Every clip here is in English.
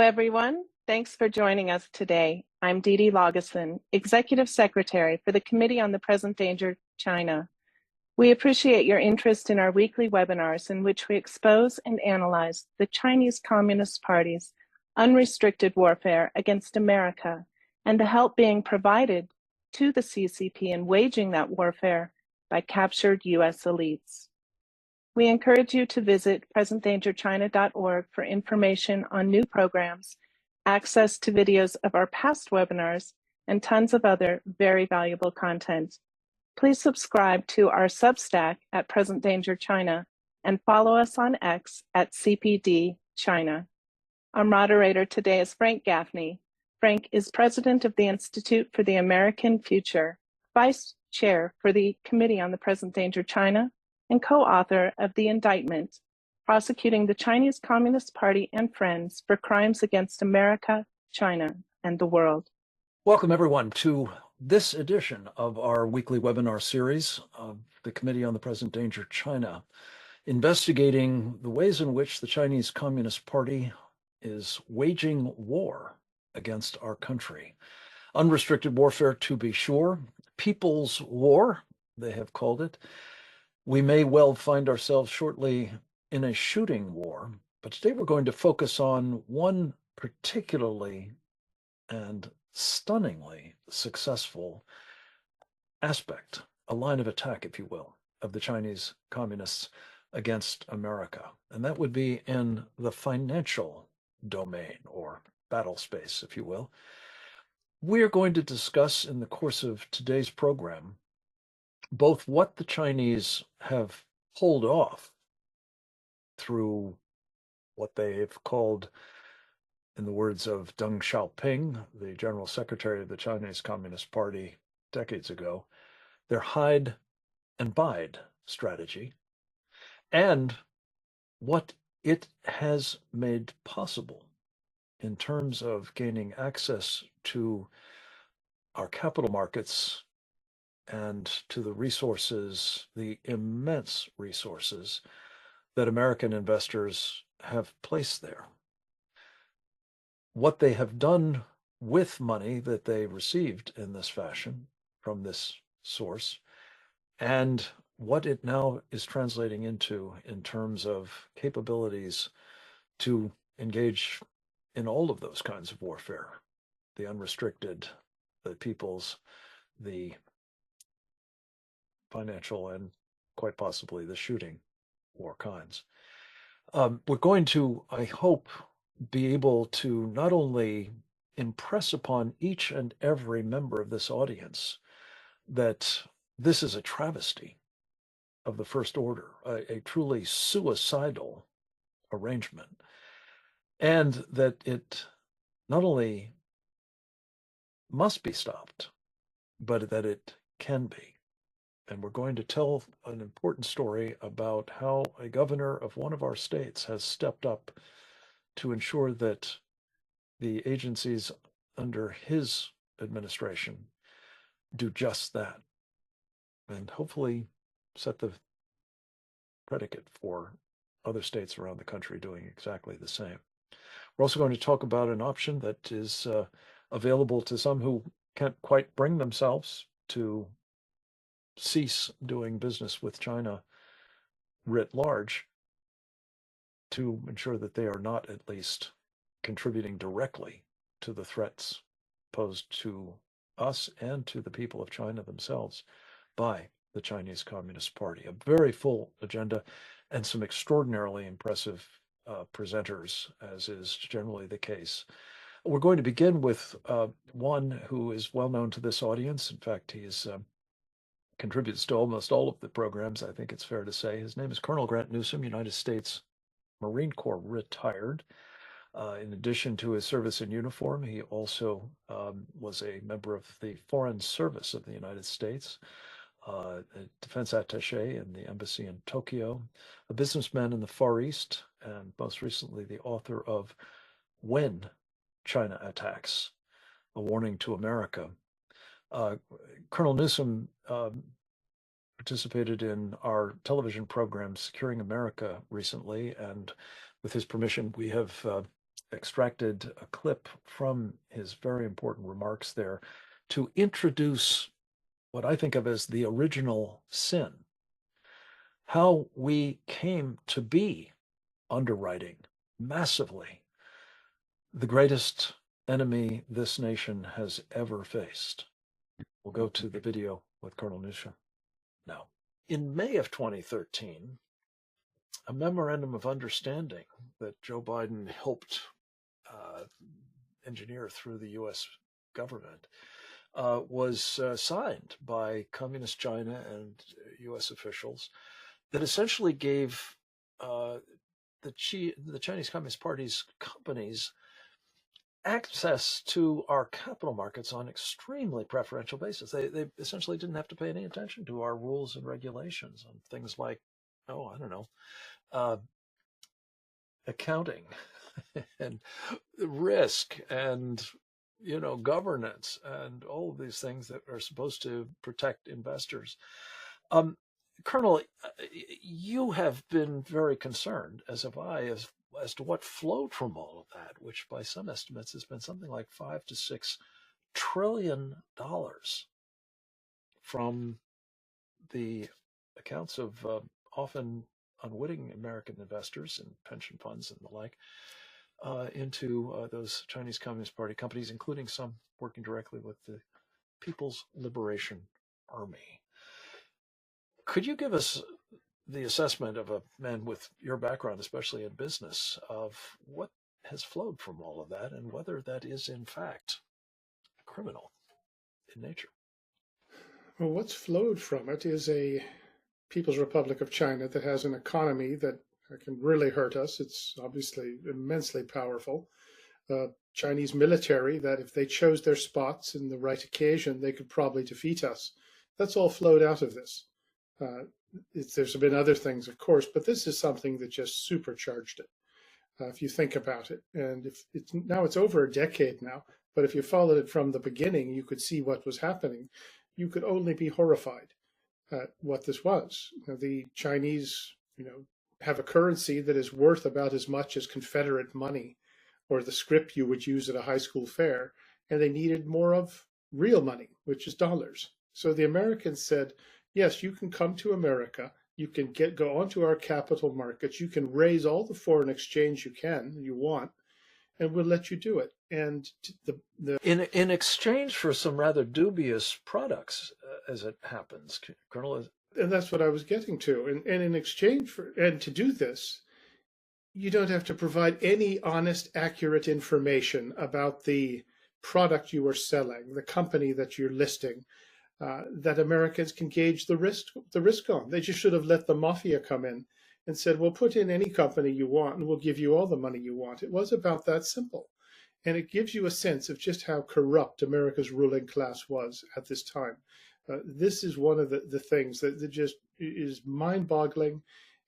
everyone. Thanks for joining us today. I'm Dee Dee Lageson, Executive Secretary for the Committee on the Present Danger China. We appreciate your interest in our weekly webinars in which we expose and analyze the Chinese Communist Party's unrestricted warfare against America and the help being provided to the CCP in waging that warfare by captured U.S. elites. We encourage you to visit presentdangerchina.org for information on new programs, access to videos of our past webinars, and tons of other very valuable content. Please subscribe to our Substack at Present Danger China and follow us on X at CPD China. Our moderator today is Frank Gaffney. Frank is president of the Institute for the American Future, vice chair for the Committee on the Present Danger China, and co-author of the indictment prosecuting the Chinese Communist Party and friends for crimes against America, China, and the world. Welcome, everyone, to this edition of our weekly webinar series of the Committee on the Present Danger China, investigating the ways in which the Chinese Communist Party is waging war against our country. Unrestricted warfare, to be sure. People's war, they have called it. We may well find ourselves shortly in a shooting war, but today we're going to focus on one particularly and stunningly successful aspect, a line of attack, if you will, of the Chinese communists against America. And that would be in the financial domain, or battle space, if you will. We're going to discuss in the course of today's program both what the Chinese have pulled off through what they've called, in the words of Deng Xiaoping, the General Secretary of the Chinese Communist Party decades ago, their hide and bide strategy, and what it has made possible in terms of gaining access to our capital markets and to the resources, the immense resources that American investors have placed there. What they have done with money that they received in this fashion from this source, and what it now is translating into in terms of capabilities to engage in all of those kinds of warfare, the unrestricted, the people's, the financial, and quite possibly the shooting war kinds. We're going to, I hope, be able to not only impress upon each and every member of this audience that this is a travesty of the first order, a truly suicidal arrangement, and that it not only must be stopped, but that it can be. And we're going to tell an important story about how a governor of one of our states has stepped up to ensure that the agencies under his administration do just that, and hopefully set the predicate for other states around the country doing exactly the same. We're also going to talk about an option that is available to some who can't quite bring themselves to cease doing business with China writ large, to ensure that they are not at least contributing directly to the threats posed to us and to the people of China themselves by the Chinese Communist Party. A very full agenda and some extraordinarily impressive presenters, as is generally the case. We're going to begin with one who is well known to this audience. In fact, he's contributes to almost all of the programs, I think it's fair to say. His name is Colonel Grant Newsom, United States Marine Corps retired. In addition to his service in uniform, he also was a member of the Foreign Service of the United States, a defense attaché in the embassy in Tokyo, a businessman in the Far East, and most recently the author of When China Attacks, a Warning to America. Colonel Newsom participated in our television program Securing America recently, and with his permission, we have extracted a clip from his very important remarks there to introduce what I think of as the original sin, how we came to be underwriting massively the greatest enemy this nation has ever faced. We'll go to the video with Colonel Nusha now. In May of 2013, a memorandum of understanding that Joe Biden helped engineer through the U.S. government was signed by Communist China and U.S. officials that essentially gave the Chinese Communist Party's companies access to our capital markets on extremely preferential basis. They essentially didn't have to pay any attention to our rules and regulations on things like, oh, I don't know, accounting and risk and governance and all of these things that are supposed to protect investors. Colonel, you have been very concerned, as have I, as to what flowed from all of that, which by some estimates has been something like $5 to $6 trillion from the accounts of often unwitting American investors and pension funds and the like into those Chinese Communist Party companies, including some working directly with the People's Liberation Army. Could you give us the assessment of a man with your background, especially in business, of what has flowed from all of that and whether that is in fact criminal in nature? Well, what's flowed from it is a People's Republic of China that has an economy that can really hurt us. It's obviously immensely powerful. Chinese military that if they chose their spots in the right occasion, they could probably defeat us. That's all flowed out of this. There's been other things, of course, but this is something that just supercharged it. If you think about it, and if it's over a decade now, but if you followed it from the beginning, you could see what was happening. You could only be horrified at what this was. The Chinese, have a currency that is worth about as much as Confederate money or the script you would use at a high school fair, and they needed more of real money, which is dollars. So the Americans said, yes, you can come to America, you can go onto our capital markets, you can raise all the foreign exchange you want, and we'll let you do it. And in exchange for some rather dubious products, as it happens, Colonel. And that's what I was getting to. And in exchange for, and to do this, you don't have to provide any honest, accurate information about the product you are selling, the company that you're listing, that Americans can gauge the risk on. They just should have let the mafia come in and said, well, put in any company you want and we'll give you all the money you want. It was about that simple. And it gives you a sense of just how corrupt America's ruling class was at this time. This is one of the things that just is mind-boggling,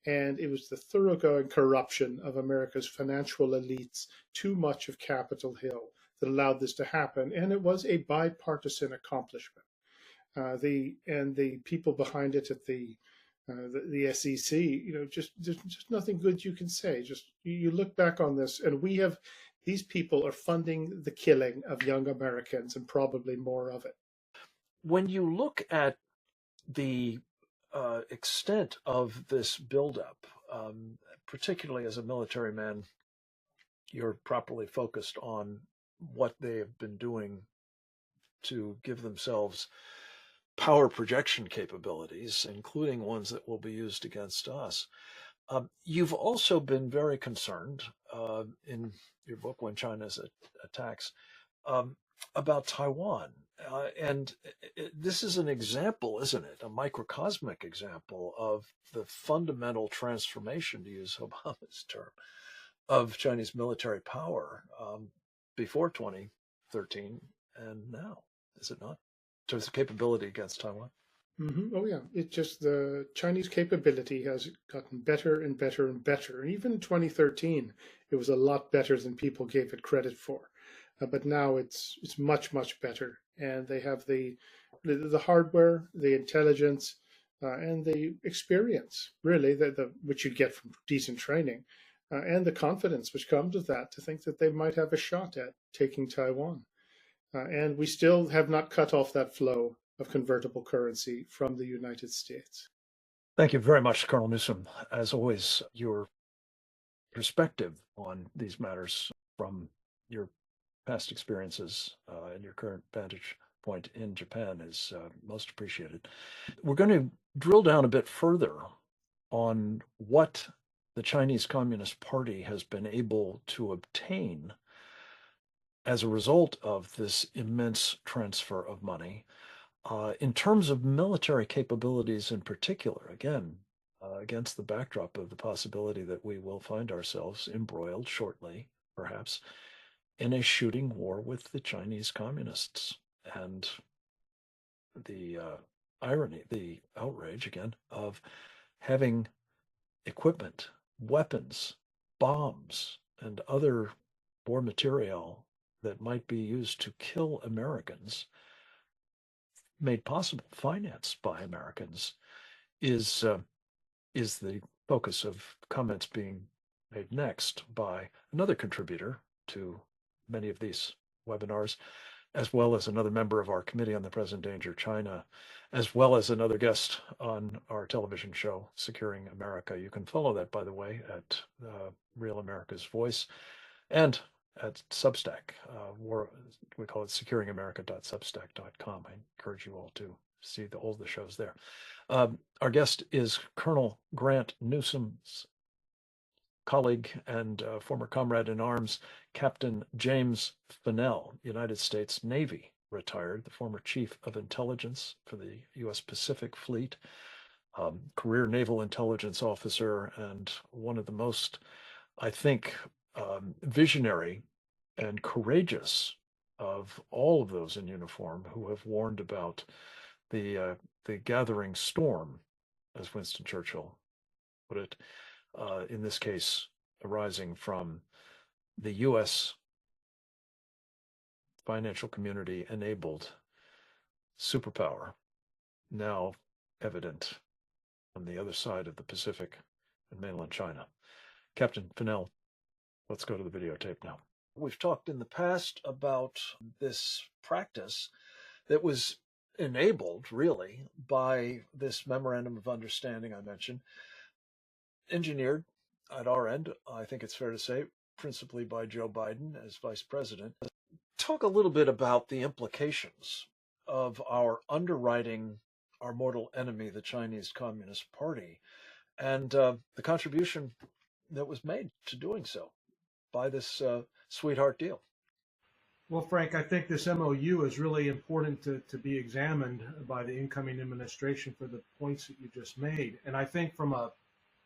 and it was the thoroughgoing corruption of America's financial elites, too much of Capitol Hill, that allowed this to happen, and it was a bipartisan accomplishment. The people behind it at the SEC, there's just nothing good you can say. Just you look back on this, and these people are funding the killing of young Americans and probably more of it. When you look at the extent of this buildup, particularly as a military man, you're properly focused on what they have been doing to give themselves power projection capabilities, including ones that will be used against us. You've also been very concerned in your book, When China Attacks, about Taiwan. And this is an example, isn't it? A microcosmic example of the fundamental transformation, to use Obama's term, of Chinese military power before 2013 and now, is it not? In terms of capability against Taiwan. Mm-hmm. Oh, yeah. It's just the Chinese capability has gotten better and better and better. And even in 2013, it was a lot better than people gave it credit for. But now it's much, much better. And they have the hardware, the intelligence, and the experience, really, which you get from decent training and the confidence which comes with that to think that they might have a shot at taking Taiwan. And we still have not cut off that flow of convertible currency from the United States. Thank you very much, Colonel Newsom. As always, your perspective on these matters from your past experiences and your current vantage point in Japan is most appreciated. We're going to drill down a bit further on what the Chinese Communist Party has been able to obtain as a result of this immense transfer of money. In terms of military capabilities in particular, again, against the backdrop of the possibility that we will find ourselves embroiled shortly, perhaps, in a shooting war with the Chinese communists. And the irony, the outrage, again, of having equipment, weapons, bombs, and other war material that might be used to kill Americans made possible, financed by Americans, is the focus of comments being made next by another contributor to many of these webinars, as well as another member of our Committee on the Present Danger China, as well as another guest on our television show, Securing America. You can follow that, by the way, at Real America's Voice and at Substack. We call it securingamerica.substack.com. I encourage you all to see all the shows there. Our guest is Colonel Grant Newsom's colleague and former comrade in arms, Captain James Fennell, United States Navy retired, the former Chief of Intelligence for the U.S. Pacific Fleet, career naval intelligence officer, and one of the most, I think, visionary and courageous of all of those in uniform who have warned about the gathering storm, as Winston Churchill put it, in this case arising from the U.S. financial community enabled superpower, now evident on the other side of the Pacific and mainland China. Captain Fennell, let's go to the videotape now. We've talked in the past about this practice that was enabled, really, by this memorandum of understanding I mentioned, engineered at our end, I think it's fair to say, principally by Joe Biden as vice president. Talk a little bit about the implications of our underwriting our mortal enemy, the Chinese Communist Party, and the contribution that was made to doing so by this sweetheart deal. Well, Frank, I think this MOU is really important to be examined by the incoming administration for the points that you just made. And I think from a,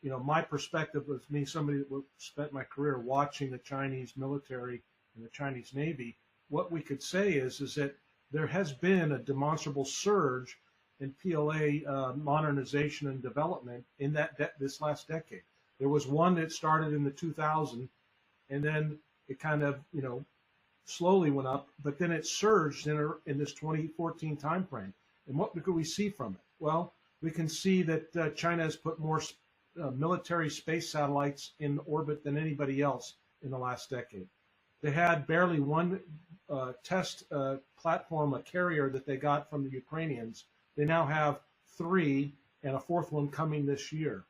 my perspective as me, somebody that spent my career watching the Chinese military and the Chinese Navy, what we could say is that there has been a demonstrable surge in PLA modernization and development in this last decade. There was one that started in the 2000, and then it kind of, slowly went up, but then it surged in this 2014 timeframe. And what could we see from it? Well, we can see that China has put more military space satellites in orbit than anybody else in the last decade. They had barely one test platform, a carrier that they got from the Ukrainians. They now have 3 and a 4th one coming this year.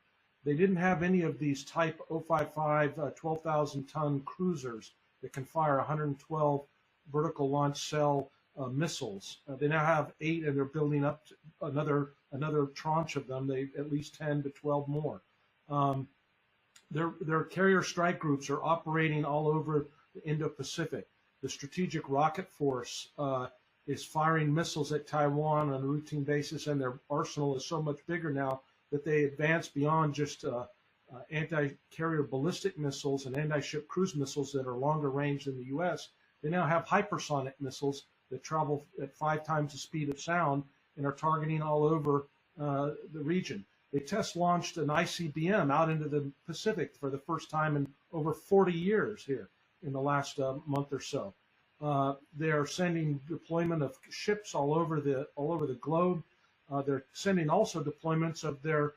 They didn't have any of these type 055 12,000-ton cruisers that can fire 112 vertical launch cell missiles. They now have 8, and they're building up to another tranche of them. They at least 10 to 12 more. Their carrier strike groups are operating all over the Indo-Pacific. The Strategic Rocket Force is firing missiles at Taiwan on a routine basis, and their arsenal is so much bigger now that they advance beyond just anti-carrier ballistic missiles and anti-ship cruise missiles that are longer range than the U.S. They now have hypersonic missiles that travel at 5 times the speed of sound and are targeting all over the region. They test launched an ICBM out into the Pacific for the first time in over 40 years here in the last month or so. They are sending deployment of ships all over the globe. They're sending also deployments of their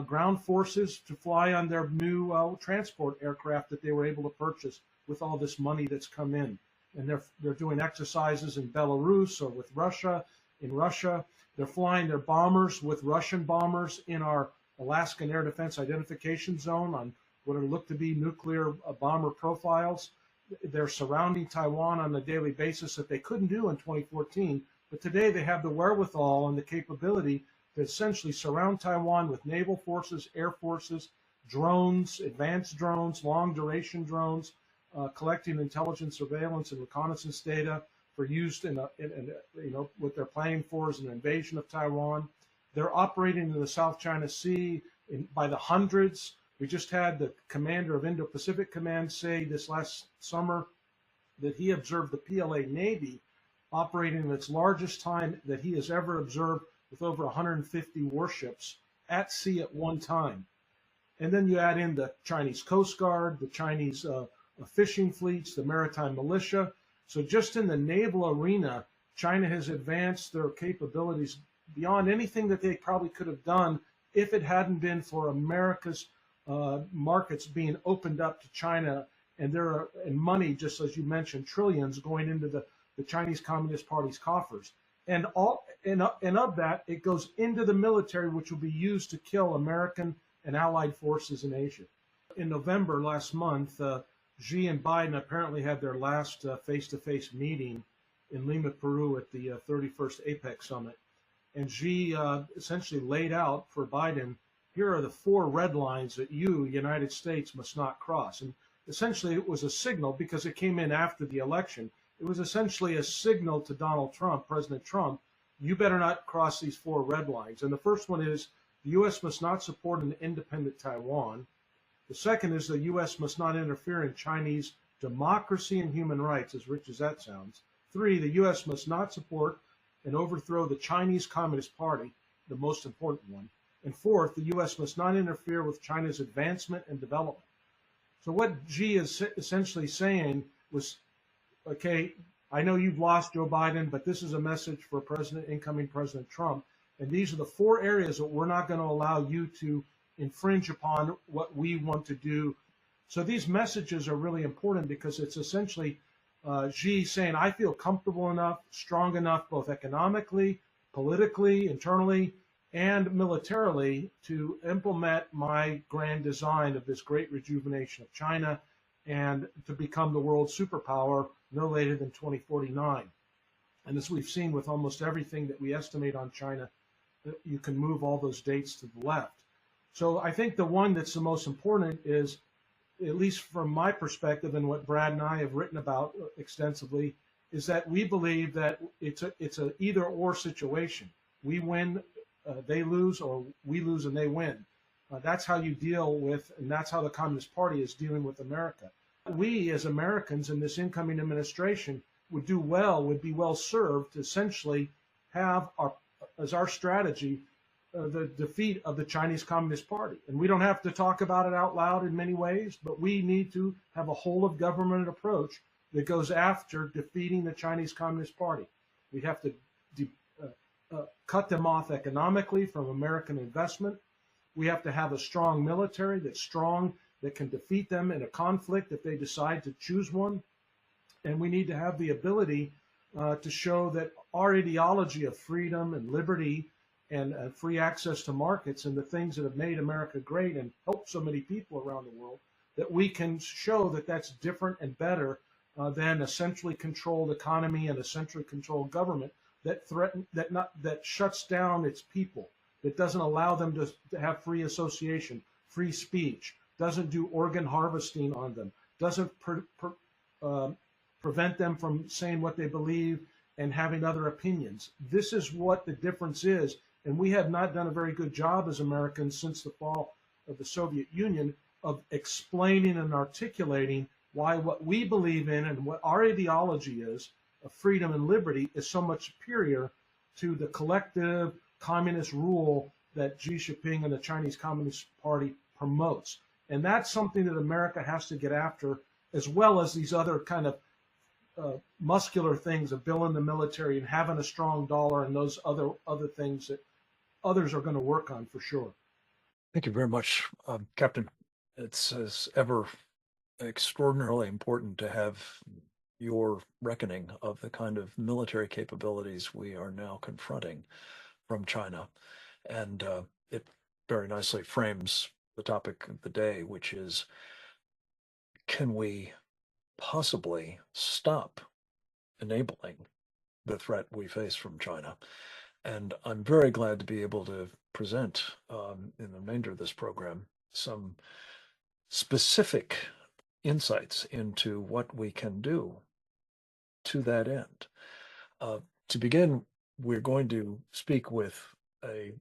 ground forces to fly on their new transport aircraft that they were able to purchase with all this money that's come in. And they're doing exercises in Belarus or with Russia. In Russia, they're flying their bombers with Russian bombers in our Alaskan Air Defense Identification Zone on what are looked to be nuclear bomber profiles. They're surrounding Taiwan on a daily basis that they couldn't do in 2014, but today they have the wherewithal and the capability to essentially surround Taiwan with naval forces, air forces, drones, advanced drones, long duration drones, collecting intelligence, surveillance, and reconnaissance data for use in what they're planning for is an invasion of Taiwan. They're operating in the South China Sea by the hundreds. We just had the commander of Indo-Pacific Command say this last summer that he observed the PLA Navy operating in its largest time that he has ever observed, with over 150 warships at sea at one time. And then you add in the Chinese Coast Guard, the Chinese fishing fleets, the maritime militia. So just in the naval arena, China has advanced their capabilities beyond anything that they probably could have done if it hadn't been for America's markets being opened up to China, and money, just as you mentioned, trillions going into the Chinese Communist Party's coffers. And of that, it goes into the military, which will be used to kill American and allied forces in Asia. In November last month, Xi and Biden apparently had their last face-to-face meeting in Lima, Peru at the 31st APEC summit. And Xi essentially laid out for Biden, here are the 4 red lines that you, United States, must not cross. And essentially it was a signal, because it came in after the election. It was essentially a signal to Donald Trump, President Trump, you better not cross these 4 red lines. And the first one is the U.S. must not support an independent Taiwan. The second is the U.S. must not interfere in Chinese democracy and human rights, as rich as that sounds. 3, the U.S. must not support and overthrow the Chinese Communist Party, the most important one. And 4th, the U.S. must not interfere with China's advancement and development. So what Xi is essentially saying was, okay, I know you've lost Joe Biden, but this is a message for incoming President Trump. And these are the 4 areas that we're not going to allow you to infringe upon what we want to do. So these messages are really important, because it's essentially Xi saying, I feel comfortable enough, strong enough, both economically, politically, internally, and militarily, to implement my grand design of this great rejuvenation of China and to become the world superpower no later than 2049. And as we've seen with almost everything that we estimate on China, you can move all those dates to the left. So I think the one that's the most important is, at least from my perspective and what Brad and I have written about extensively, is that we believe that it's a either or situation. We win, they lose, or we lose and they win. That's how you deal with, and that's how the Communist Party is dealing with America. We as Americans in this incoming administration would be well served to essentially have as our strategy the defeat of the Chinese Communist Party. And we don't have to talk about it out loud in many ways, but we need to have a whole of government approach that goes after defeating the Chinese Communist Party. We have to cut them off economically from American investment. We have to have a strong military that's strong, that can defeat them in a conflict if they decide to choose one. And we need to have the ability to show that our ideology of freedom and liberty and free access to markets and the things that have made America great and helped so many people around the world, that we can show that that's different and better than a centrally controlled economy and a centrally controlled government that shuts down its people, that doesn't allow them to have free association, free speech, doesn't do organ harvesting on them, doesn't prevent them from saying what they believe and having other opinions. This is what the difference is. And we have not done a very good job as Americans since the fall of the Soviet Union of explaining and articulating why what we believe in and what our ideology is of freedom and liberty is so much superior to the collective communist rule that Xi Jinping and the Chinese Communist Party promotes. And that's something that America has to get after, as well as these other kind of muscular things of building the military and having a strong dollar and those other things that others are going to work on for sure. Thank you very much, Captain. It's as ever extraordinarily important to have your reckoning of the kind of military capabilities we are now confronting from China. And it very nicely frames the topic of the day, which is, can we possibly stop enabling the threat we face from China? And I'm very glad to be able to present in the remainder of this program some specific insights into what we can do to that end. To begin, we're going to speak with a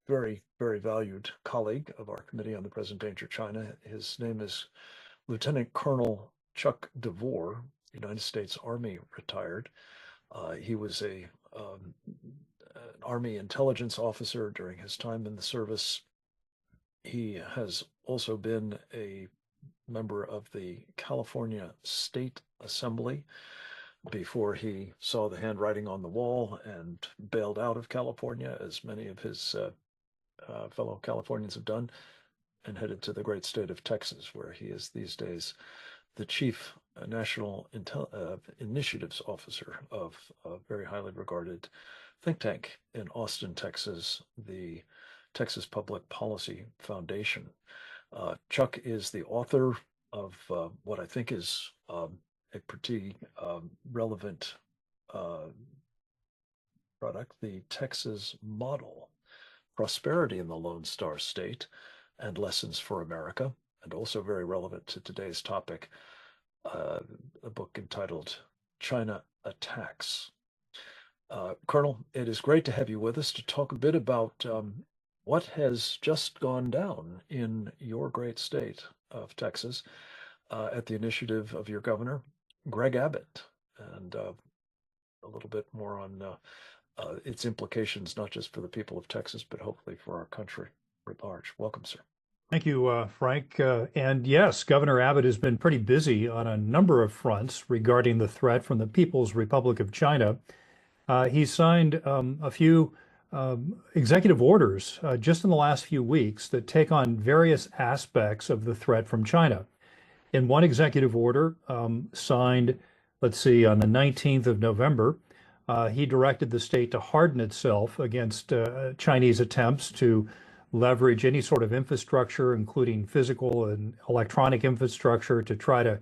very, very valued colleague of our Committee on the Present Danger China. His name is Lieutenant Colonel Chuck DeVore, United States Army retired. He was an Army intelligence officer during his time in the service. He has also been a member of the California State Assembly before he saw the handwriting on the wall and bailed out of California, as many of his fellow Californians have done, and headed to the great state of Texas, where he is these days the chief national initiatives officer of a very highly regarded think tank in Austin, Texas, the Texas Public Policy Foundation. Chuck is the author of what I think is a pretty relevant product, the Texas Model, Prosperity in the Lone Star State and Lessons for America, and also very relevant to today's topic, a book entitled China Attacks. Colonel, it is great to have you with us to talk a bit about what has just gone down in your great state of Texas at the initiative of your governor, Greg Abbott, and a little bit more on its implications, not just for the people of Texas, but hopefully for our country at large. Welcome, sir. Thank you, Frank. And yes, Governor Abbott has been pretty busy on a number of fronts regarding the threat from the People's Republic of China. He signed a few executive orders just in the last few weeks that take on various aspects of the threat from China. In one executive order signed, let's see, on the 19th of November, he directed the state to harden itself against Chinese attempts to leverage any sort of infrastructure, including physical and electronic infrastructure, to try to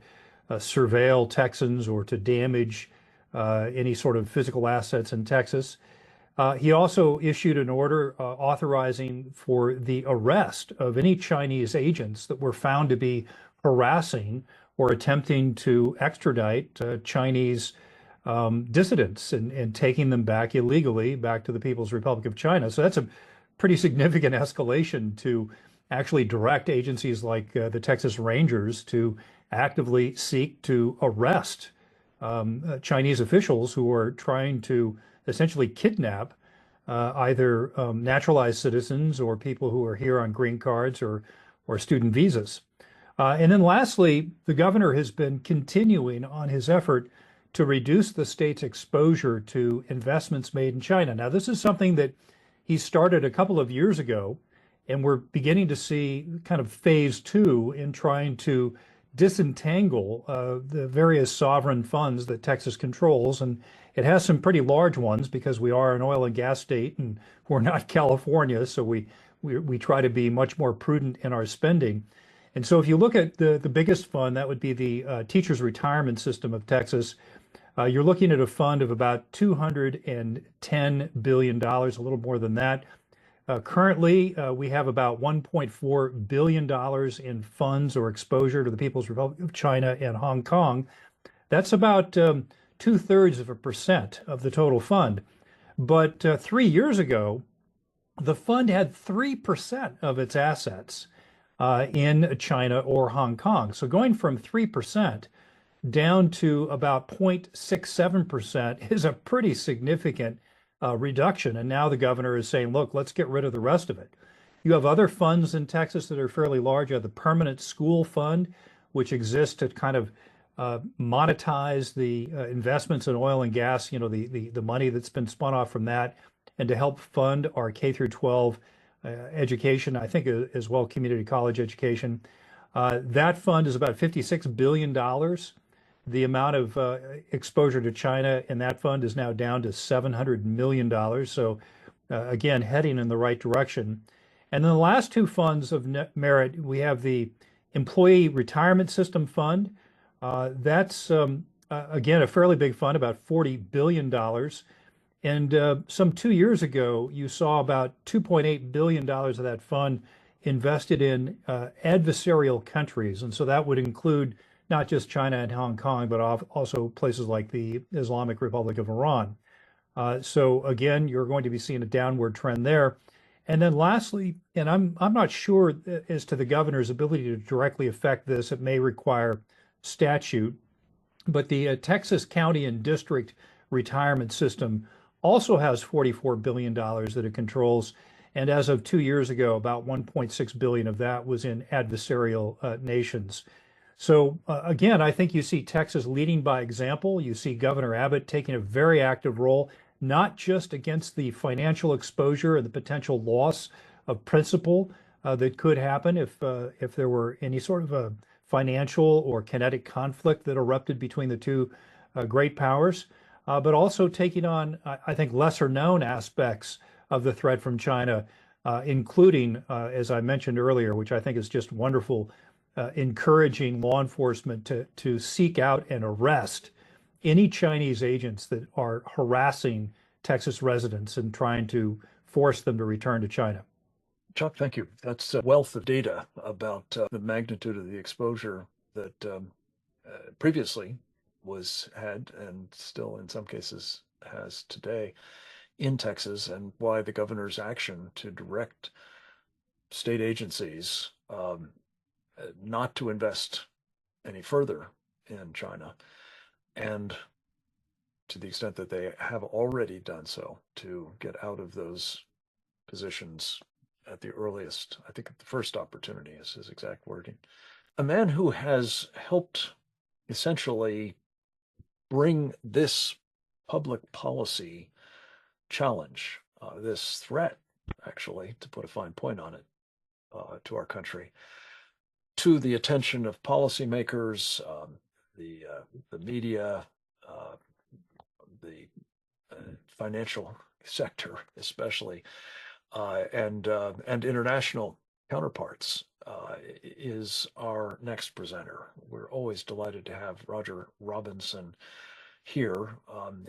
surveil Texans or to damage any sort of physical assets in Texas. He also issued an order authorizing for the arrest of any Chinese agents that were found to be harassing or attempting to extradite Chinese dissidents and taking them back illegally back to the People's Republic of China. So that's a pretty significant escalation to actually direct agencies like the Texas Rangers to actively seek to arrest Chinese officials who are trying to essentially kidnap either naturalized citizens or people who are here on green cards or student visas. And then lastly, the governor has been continuing on his effort to reduce the state's exposure to investments made in China. Now, this is something that he started a couple of years ago, and we're beginning to see kind of phase two in trying to disentangle the various sovereign funds that Texas controls. And it has some pretty large ones because we are an oil and gas state and we're not California. So we try to be much more prudent in our spending. And so if you look at the biggest fund, that would be the Teachers Retirement System of Texas. You're looking at a fund of about $210 billion, a little more than that. Currently, we have about $1.4 billion in funds or exposure to the People's Republic of China and Hong Kong. That's about 2/3% of the total fund. But 3 years ago, the fund had 3% of its assets in China or Hong Kong. So going from 3% down to about 0.67% is a pretty significant reduction. And now the governor is saying, look, let's get rid of the rest of it. You have other funds in Texas that are fairly large. You have the Permanent School Fund, which exists to kind of monetize the investments in oil and gas, the money that's been spun off from that, and to help fund our K through 12 education, I think as well, community college education. That fund is about $56 billion. The amount of exposure to China in that fund is now down to $700 million. So again, heading in the right direction. And then the last two funds of merit, we have the Employee Retirement System Fund. That's, again, a fairly big fund, about $40 billion. And some 2 years ago, you saw about $2.8 billion of that fund invested in adversarial countries. And so that would include not just China and Hong Kong, but also places like the Islamic Republic of Iran. So again, you're going to be seeing a downward trend there. And then lastly, and I'm not sure as to the governor's ability to directly affect this, it may require statute, but the Texas County and District Retirement System also has $44 billion that it controls. And as of 2 years ago, about 1.6 billion of that was in adversarial nations. So again, I think you see Texas leading by example. You see Governor Abbott taking a very active role, not just against the financial exposure and the potential loss of principal that could happen if there were any sort of a financial or kinetic conflict that erupted between the two great powers, but also taking on, I think, lesser known aspects of the threat from China, including, as I mentioned earlier, which I think is just wonderful, encouraging law enforcement to seek out and arrest any Chinese agents that are harassing Texas residents and trying to force them to return to China. Chuck, thank you. That's a wealth of data about the magnitude of the exposure that previously was had and still in some cases has today in Texas, and why the governor's action to direct state agencies not to invest any further in China, and to the extent that they have already done so, to get out of those positions at the earliest, I think at the first opportunity is his exact wording. A man who has helped essentially bring this public policy challenge, this threat, actually, to put a fine point on it, to our country, to the attention of policymakers, the media, the financial sector, especially, and international counterparts, is our next presenter. We're always delighted to have Roger Robinson here.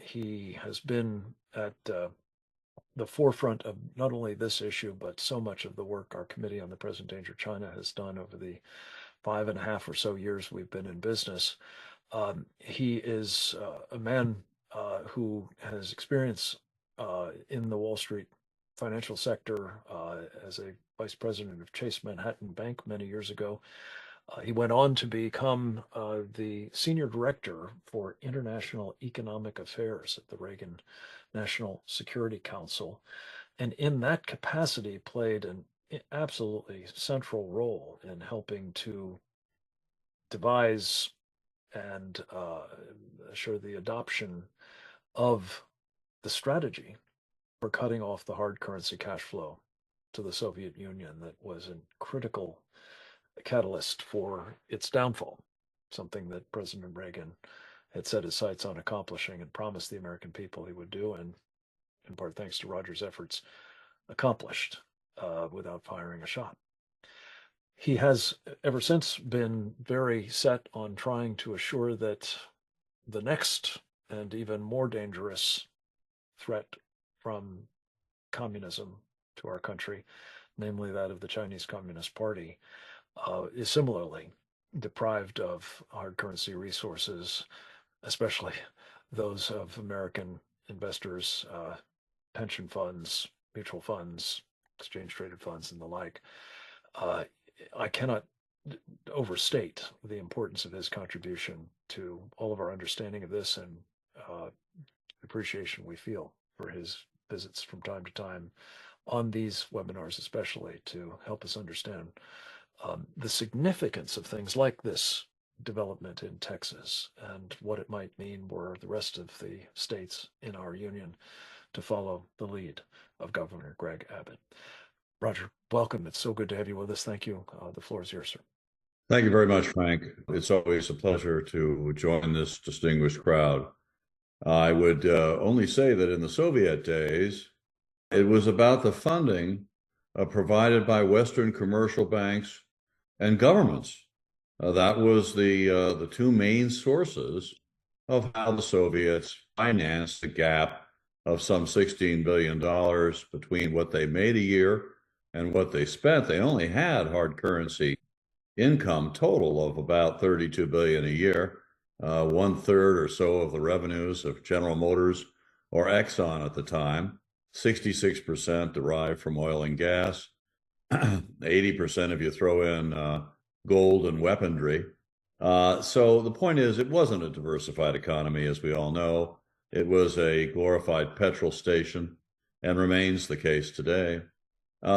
He has been at the forefront of not only this issue, but so much of the work our Committee on the Present Danger China has done over the 5.5 or so years we've been in business. He is a man who has experience in the Wall Street financial sector as a vice president of Chase Manhattan Bank many years ago. He went on to become the senior director for international economic affairs at the Reagan National Security Council, and in that capacity played an absolutely central role in helping to devise and assure the adoption of the strategy for cutting off the hard currency cash flow to the Soviet Union that was a critical catalyst for its downfall, something that President Reagan had set his sights on accomplishing and promised the American people he would do, and in part thanks to Roger's efforts, accomplished without firing a shot. He has ever since been very set on trying to assure that the next and even more dangerous threat from communism to our country, namely that of the Chinese Communist Party, is similarly deprived of hard currency resources, especially those of American investors, pension funds, mutual funds, exchange traded funds, and the like. I cannot overstate the importance of his contribution to all of our understanding of this, and appreciation we feel for his visits from time to time on these webinars, especially to help us understand the significance of things like this development in Texas and what it might mean for the rest of the states in our union to follow the lead of Governor Greg Abbott. Roger, welcome. It's so good to have you with us. Thank you. The floor is yours, sir. Thank you very much, Frank. It's always a pleasure to join this distinguished crowd. I would only say that in the Soviet days, it was about the funding provided by Western commercial banks and governments. That was the two main sources of how the Soviets financed the gap of some $16 billion between what they made a year and what they spent. They only had hard currency income total of about 32 billion a year, 1/3 or so of the revenues of General Motors or Exxon at the time, 66% derived from oil and gas, 80% if you throw in gold and weaponry. So the point is, it wasn't a diversified economy, as we all know. It was a glorified petrol station and remains the case today.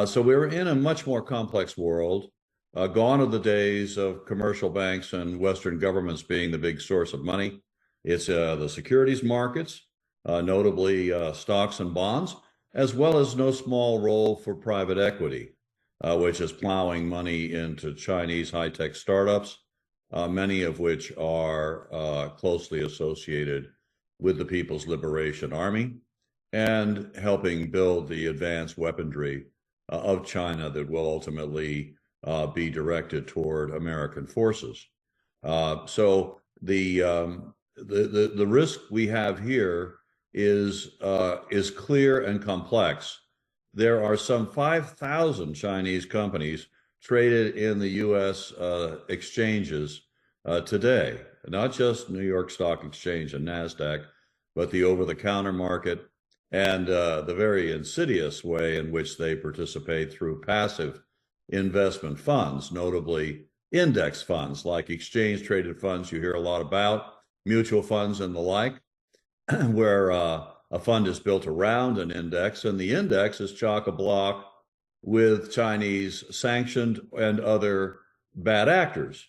So we were in a much more complex world. Gone are the days of commercial banks and Western governments being the big source of money. It's the securities markets, notably stocks and bonds, as well as no small role for private equity, which is plowing money into Chinese high-tech startups, many of which are closely associated with the People's Liberation Army and helping build the advanced weaponry of China that will ultimately be directed toward American forces. So the risk we have here is clear and complex. There are some 5,000 Chinese companies traded in the U.S. Exchanges today, not just New York Stock Exchange and NASDAQ, but the over-the-counter market and the very insidious way in which they participate through passive investment funds, notably index funds like exchange-traded funds you hear a lot about, mutual funds and the like, where a fund is built around an index, and the index is chock-a-block with Chinese sanctioned and other bad actors.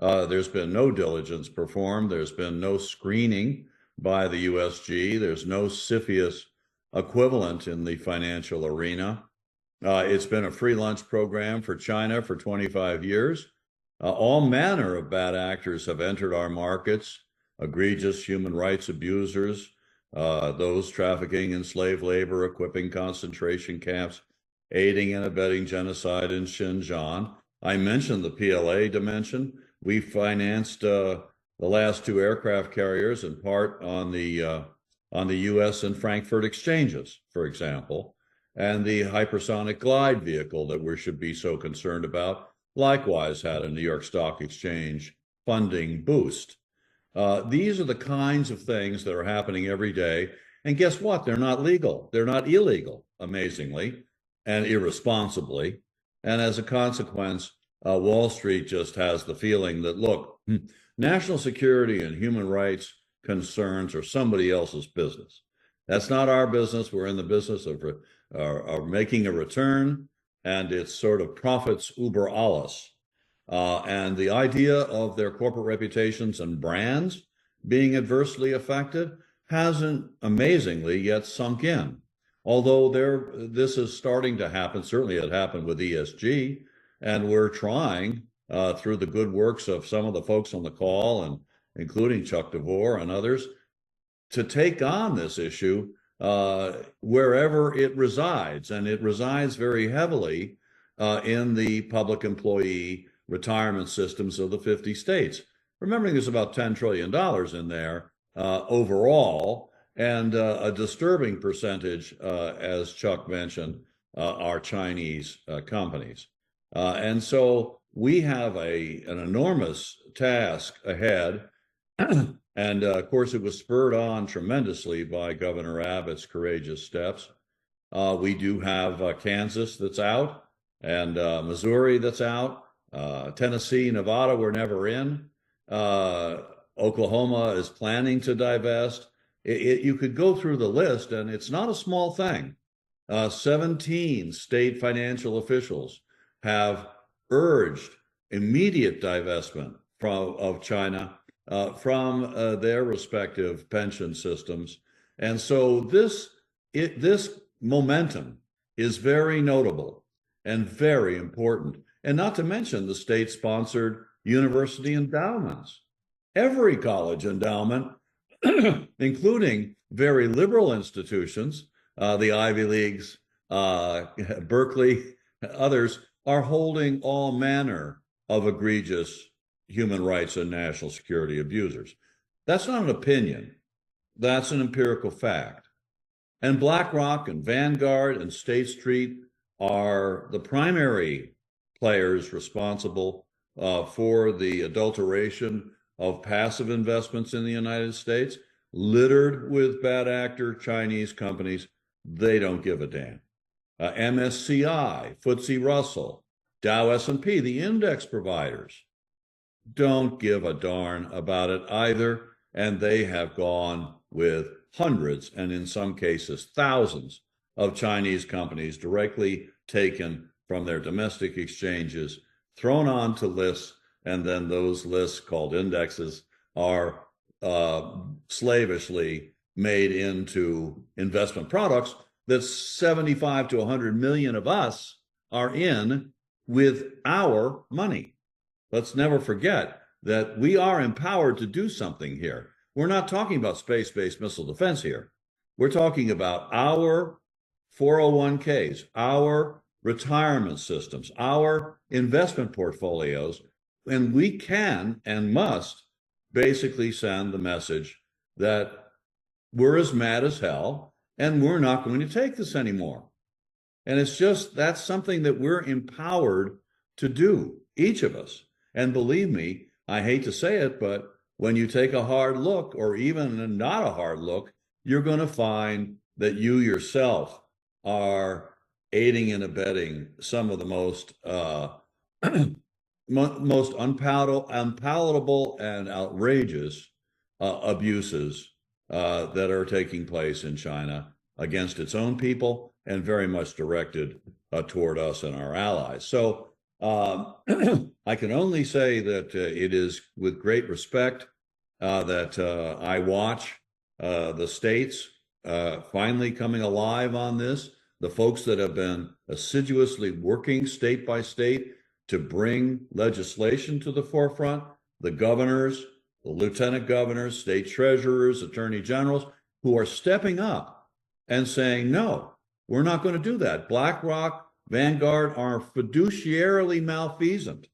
There's been no diligence performed. There's been no screening by the USG. There's no CFIUS equivalent in the financial arena. It's been a free lunch program for China for 25 years. All manner of bad actors have entered our markets, egregious human rights abusers, those trafficking in slave labor, equipping concentration camps, aiding and abetting genocide in Xinjiang. I mentioned the PLA dimension. We financed the last two aircraft carriers in part on the U.S. and Frankfurt exchanges, for example. And the hypersonic glide vehicle that we should be so concerned about likewise had a New York Stock Exchange funding boost. These are the kinds of things that are happening every day. And guess what? They're not legal. They're not illegal, amazingly, and irresponsibly. And as a consequence, Wall Street just has the feeling that, look, national security and human rights concerns are somebody else's business. That's not our business. We're in the business of making a return, and it's sort of profits über alles. And the idea of their corporate reputations and brands being adversely affected hasn't amazingly yet sunk in. Although this is starting to happen, certainly it happened with ESG, and we're trying through the good works of some of the folks on the call, and including Chuck DeVore and others, to take on this issue wherever it resides. And it resides very heavily in the public employee retirement systems of the 50 states. Remembering there's about $10 trillion in there overall, and a disturbing percentage, as Chuck mentioned, are Chinese companies. And so we have an enormous task ahead. And of course, it was spurred on tremendously by Governor Abbott's courageous steps. We do have Kansas that's out, and Missouri that's out. Tennessee, Nevada, we're never in. Oklahoma is planning to divest. You could go through the list, and it's not a small thing. 17 state financial officials have urged immediate divestment of China from their respective pension systems. And so this momentum is very notable. and very important. And not to mention the state-sponsored university endowments. Every college endowment, including very liberal institutions, the Ivy Leagues, Berkeley, others, are holding all manner of egregious human rights and national security abusers. That's not an opinion. That's an empirical fact. And BlackRock and Vanguard and State Street are the primary players responsible for the adulteration of passive investments in the United States, littered with bad actor Chinese companies. They don't give a damn. MSCI, FTSE Russell, Dow S&P, the index providers, don't give a darn about it either. And they have gone with hundreds, and in some cases, thousands of Chinese companies directly taken from their domestic exchanges, thrown onto lists, and then those lists, called indexes, are slavishly made into investment products that 75 to 100 million of us are in with our money. Let's never forget that we are empowered to do something here. We're not talking about space-based missile defense here. We're talking about our 401ks, our retirement systems, our investment portfolios, and we can and must basically send the message that we're as mad as hell and we're not going to take this anymore. And it's just, that's something that we're empowered to do, each of us. And believe me, I hate to say it, but when you take a hard look, or even not a hard look, you're going to find that you yourself are aiding and abetting some of the most most unpalatable and outrageous abuses that are taking place in China against its own people, and very much directed toward us and our allies. So I can only say that it is with great respect that I watch the states finally coming alive on this, the folks that have been assiduously working state by state to bring legislation to the forefront, the governors, the lieutenant governors, state treasurers, attorney generals, who are stepping up and saying, no, we're not going to do that. BlackRock, Vanguard are fiduciarily malfeasant.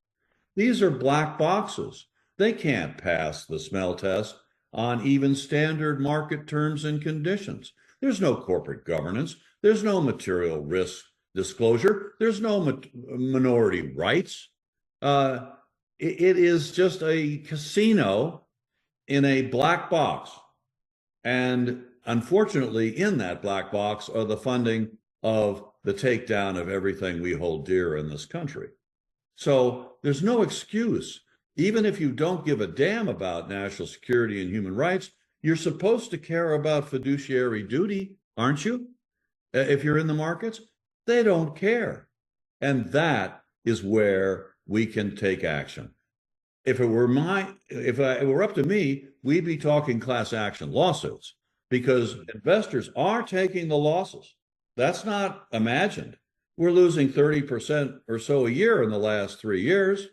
These are black boxes. They can't pass the smell test on even standard market terms and conditions. There's no corporate governance. There's no material risk disclosure. There's no minority rights. It is just a casino in a black box. And unfortunately, in that black box are the funding of the takedown of everything we hold dear in this country. So there's no excuse. Even if you don't give a damn about national security and human rights, you're supposed to care about fiduciary duty, aren't you? If you're in the markets, they don't care. And that is where we can take action. If it were up to me, we'd be talking class action lawsuits, because investors are taking the losses. That's not imagined. We're losing 30% or so a year in the last 3 years,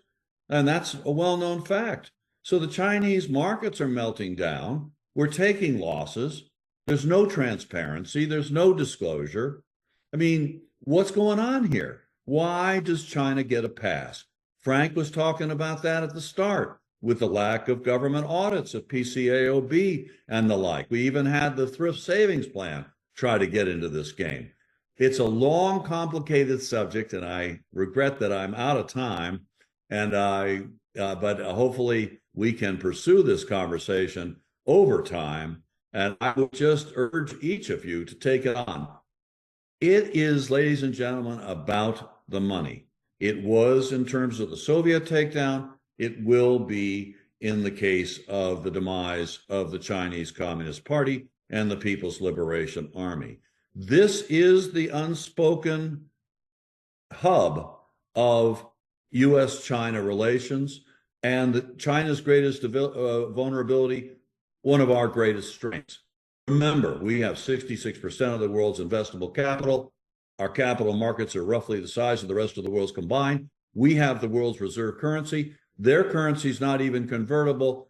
and that's a well-known fact. So the Chinese markets are melting down. We're taking losses. There's no transparency. There's no disclosure. I mean, what's going on here? Why does China get a pass? Frank was talking about that at the start, with the lack of government audits of PCAOB and the like. We even had the thrift savings plan try to get into this game. It's a long, complicated subject, and I regret that I'm out of time. And but hopefully we can pursue this conversation over time. And I would just urge each of you to take it on. It is, ladies and gentlemen, about the money. It was in terms of the Soviet takedown. It will be in the case of the demise of the Chinese Communist Party and the People's Liberation Army. This is the unspoken hub of U.S.-China relations, and China's greatest vulnerability, one of our greatest strengths. Remember, we have 66% of the world's investable capital. Our capital markets are roughly the size of the rest of the world's combined. We have the world's reserve currency. Their currency is not even convertible.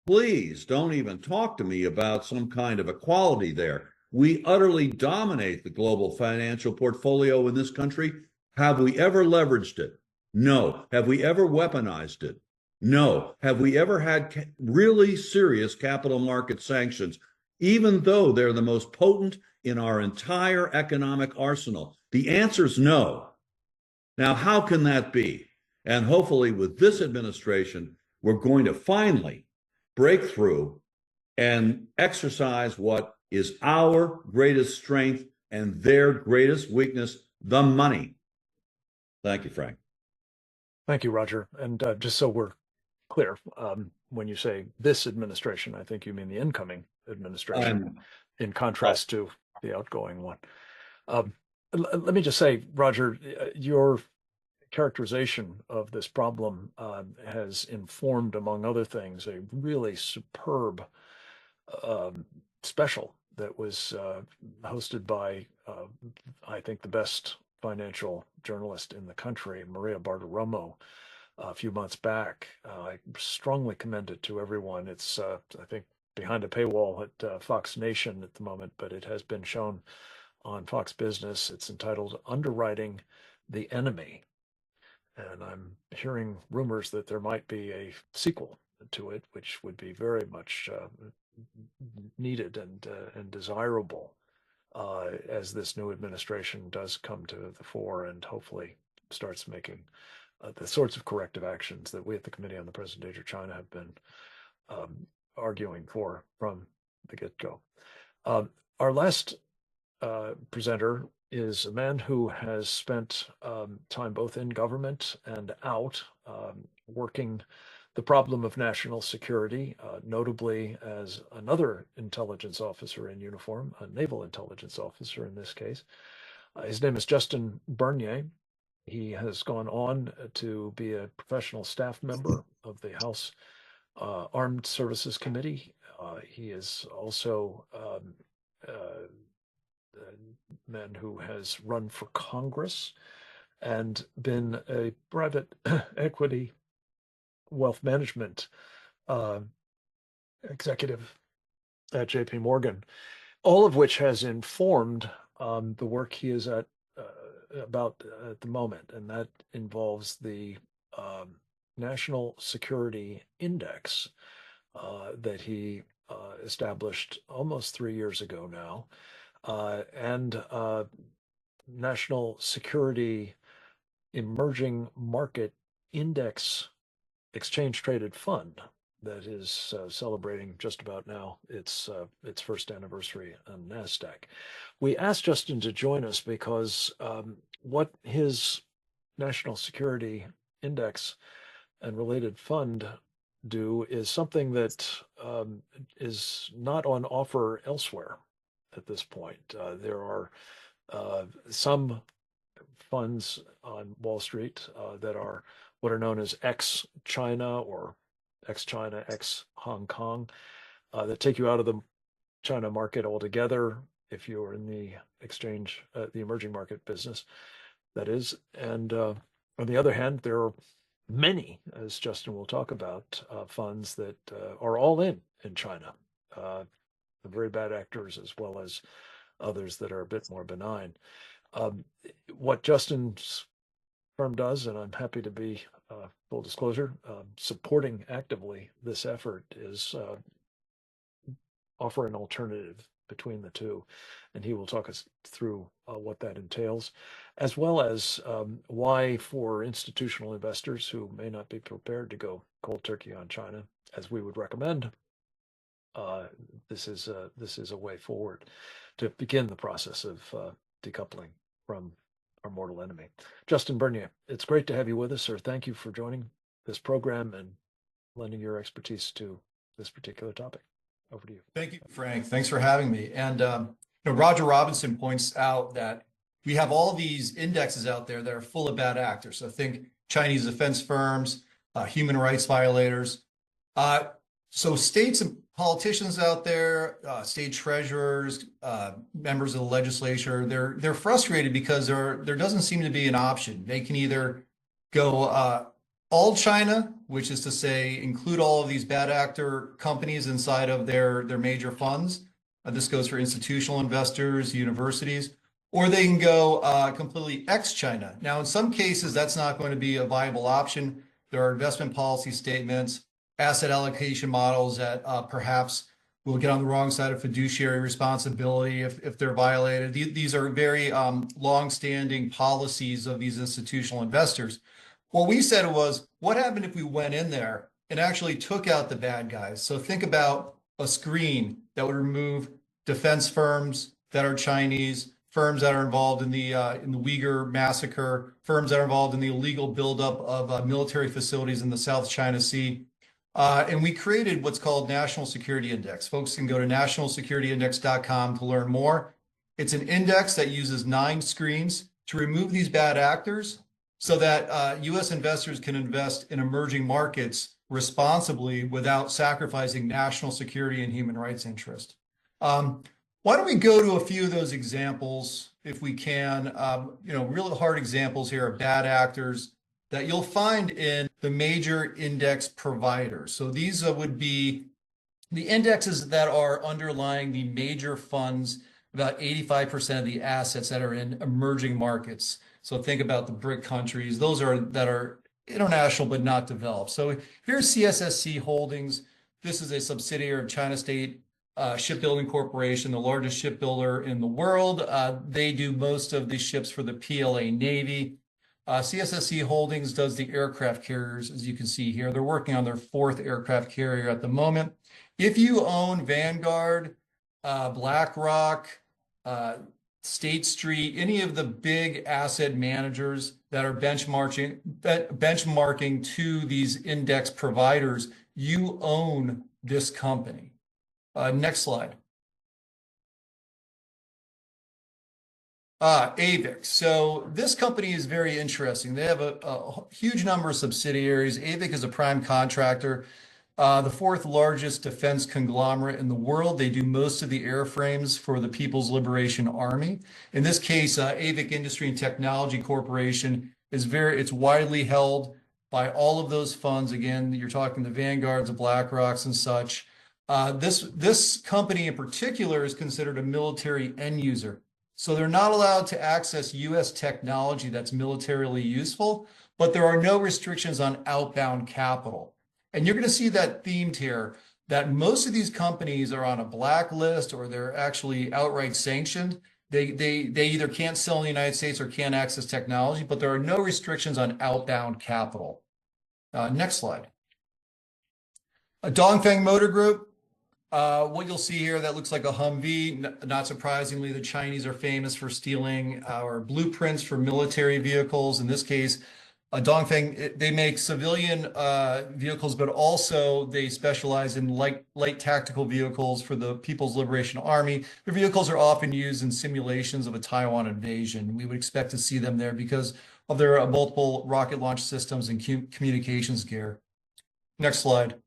Please don't even talk to me about some kind of equality there. We utterly dominate the global financial portfolio in this country. Have we ever leveraged it? No. Have we ever weaponized it? No. Have we ever had really serious capital market sanctions, even though they're the most potent in our entire economic arsenal? The answer is no. Now, how can that be? And hopefully with this administration, we're going to finally break through and exercise what is our greatest strength and their greatest weakness, the money. Thank you, Frank. Thank you, Roger. And just so we're clear, when you say this administration, I think you mean the incoming administration, in contrast to the outgoing one. Let me just say, Roger, your characterization of this problem has informed, among other things, a really superb special that was hosted by, I think, the best financial journalist in the country, Maria Bartiromo, a few months back. I strongly commend it to everyone. It's, I think, behind a paywall at Fox Nation at the moment, but it has been shown on Fox Business. It's entitled Underwriting the Enemy. And I'm hearing rumors that there might be a sequel to it, which would be very much needed and desirable as this new administration does come to the fore and hopefully starts making the sorts of corrective actions that we at the Committee on the Present Danger China have been arguing for from the get-go. Our last presenter is a man who has spent time both in government and out working the problem of national security, notably as another intelligence officer in uniform, a naval intelligence officer in this case. His name is Justin Bernier. He has gone on to be a professional staff member of the House Armed Services Committee. He is also a man who has run for Congress and been a private equity wealth management executive at JP Morgan, all of which has informed the work he is about at the moment, and that involves the National Security Index that he established almost 3 years ago now, and National Security Emerging Market Index Exchange Traded Fund that is celebrating just about now its first anniversary on NASDAQ. We asked Justin to join us because what his National Security Index and related fund do is something that is not on offer elsewhere at this point. There are some funds on Wall Street that are what are known as ex-China or ex-China, ex-Hong Kong, that take you out of the China market altogether if you're in the exchange, the emerging market business, that is. And on the other hand, there are many, as Justin will talk about, funds that are all in China, the very bad actors as well as others that are a bit more benign. What Justin's firm does, and I'm happy to be, full disclosure, supporting actively this effort, is offer an alternative between the two. And he will talk us through what that entails, as well as why for institutional investors who may not be prepared to go cold turkey on China, as we would recommend, this is a way forward to begin the process of decoupling from our mortal enemy. Justin Bernier, it's great to have you with us, sir. Thank you for joining this program and lending your expertise to this particular topic. Over to you. Thank you, Frank. Thanks for having me. And Roger Robinson points out that we have all these indexes out there that are full of bad actors. So think Chinese defense firms, human rights violators. So states and politicians out there, state treasurers, members of the legislature, they're frustrated because there doesn't seem to be an option. They can either go all China, which is to say include all of these bad actor companies inside of their major funds. This goes for institutional investors, universities, or they can go completely ex-China. Now, in some cases, that's not going to be a viable option. There are investment policy statements, asset allocation models that perhaps will get on the wrong side of fiduciary responsibility if they're violated. These are very long-standing policies of these institutional investors. What we said was, what happened if we went in there and actually took out the bad guys? So think about a screen that would remove defense firms that are Chinese, firms that are involved in the Uyghur massacre, firms that are involved in the illegal buildup of military facilities in the South China Sea. And we created what's called National Security Index. Folks can go to nationalsecurityindex.com to learn more. It's an index that uses 9 screens to remove these bad actors so that U.S. investors can invest in emerging markets responsibly without sacrificing national security and human rights interest. Why don't we go to a few of those examples if we can? Real hard examples here of bad actors that you'll find in the major index providers. So these would be the indexes that are underlying the major funds, about 85% of the assets that are in emerging markets. So think about the BRIC countries. Those that are international but not developed. So here's CSSC Holdings. This is a subsidiary of China State Shipbuilding Corporation, the largest shipbuilder in the world. They do most of the ships for the PLA Navy. CSSC Holdings does the aircraft carriers, as you can see here. They're working on their 4th aircraft carrier at the moment. If you own Vanguard, BlackRock, State Street, any of the big asset managers that are benchmarking to these index providers, you own this company. Next slide. AVIC. So this company is very interesting. They have a huge number of subsidiaries. AVIC is a prime contractor, the 4th largest defense conglomerate in the world. They do most of the airframes for the People's Liberation Army. In this case, AVIC Industry and Technology Corporation it's widely held by all of those funds. Again, you're talking the Vanguards, the BlackRocks and such. This company in particular is considered a military end user. So they're not allowed to access U.S. technology that's militarily useful, but there are no restrictions on outbound capital. And you're going to see that themed here, that most of these companies are on a blacklist or they're actually outright sanctioned. They either can't sell in the United States or can't access technology, but there are no restrictions on outbound capital. Next slide. Dongfeng Motor Group. What you'll see here, that looks like a Humvee. Not surprisingly, the Chinese are famous for stealing our blueprints for military vehicles. In this case, Dongfeng, they make civilian vehicles, but also they specialize in light tactical vehicles for the People's Liberation Army. Their vehicles are often used in simulations of a Taiwan invasion. We would expect to see them there because of their multiple rocket launch systems and communications gear. Next slide.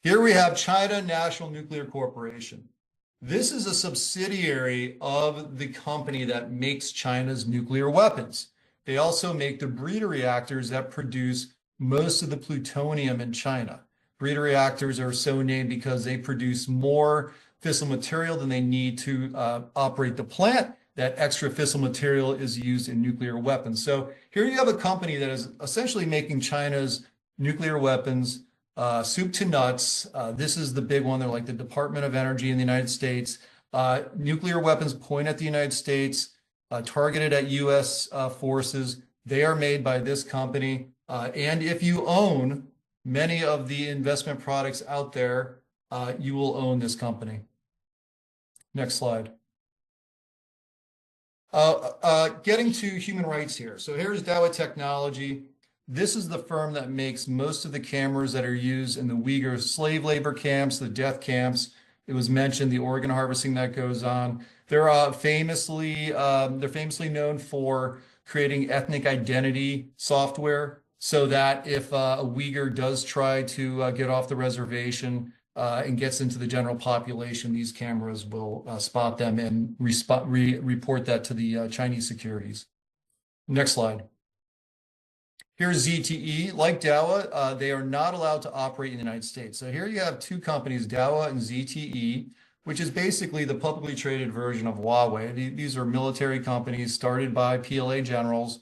Here we have China National Nuclear Corporation. This is a subsidiary of the company that makes China's nuclear weapons. They also make the breeder reactors that produce most of the plutonium in China. Breeder reactors are so named because they produce more fissile material than they need to operate the plant. That extra fissile material is used in nuclear weapons. So here you have a company that is essentially making China's nuclear weapons soup to nuts. This is the big one. They're like the Department of Energy in the United States. Nuclear weapons point at the United States, targeted at U.S. forces. They are made by this company. And if you own many of the investment products out there, you will own this company. Next slide. Getting to human rights here. So here's Dawah Technology. This is the firm that makes most of the cameras that are used in the Uyghur slave labor camps, the death camps. It was mentioned the organ harvesting that goes on. They're famously known for creating ethnic identity software. so that if a Uyghur does try to get off the reservation and gets into the general population, these cameras will spot them and report that to the Chinese securities. Next slide. Here's ZTE. Like Dawa, they are not allowed to operate in the United States. So here you have two companies, Dawa and ZTE, which is basically the publicly traded version of Huawei. These are military companies started by PLA generals.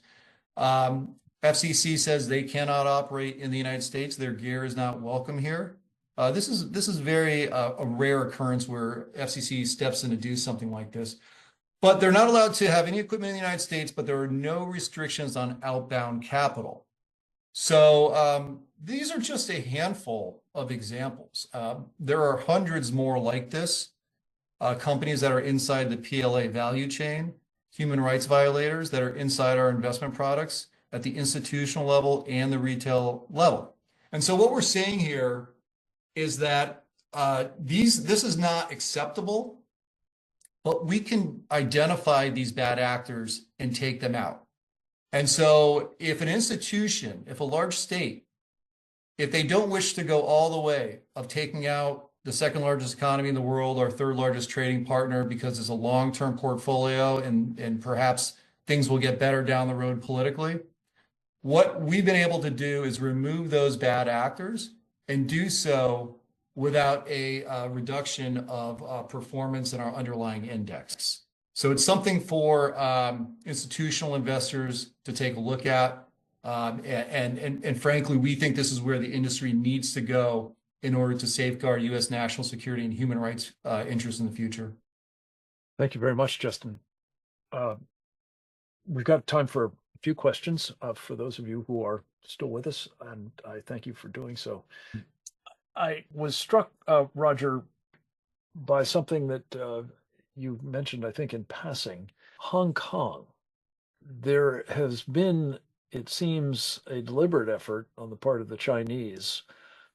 FCC says they cannot operate in the United States. Their gear is not welcome here. This is very a rare occurrence where FCC steps in to do something like this. But they're not allowed to have any equipment in the United States, but there are no restrictions on outbound capital. So these are just a handful of examples. There are hundreds more like this, companies that are inside the PLA value chain, human rights violators that are inside our investment products at the institutional level and the retail level. And so what we're saying here is that this is not acceptable, but we can identify these bad actors and take them out. And so if an institution, if a large state, if they don't wish to go all the way of taking out the second largest economy in the world, our third largest trading partner, because it's a long-term portfolio and perhaps things will get better down the road politically, what we've been able to do is remove those bad actors and do so without a reduction of performance in our underlying index. So it's something for institutional investors to take a look at. And frankly, we think this is where the industry needs to go in order to safeguard U.S. national security and human rights interests in the future. Thank you very much, Justin. We've got time for a few questions for those of you who are still with us, and I thank you for doing so. I was struck, Roger, by something that you mentioned, I think, in passing. Hong Kong. There has been, it seems, a deliberate effort on the part of the Chinese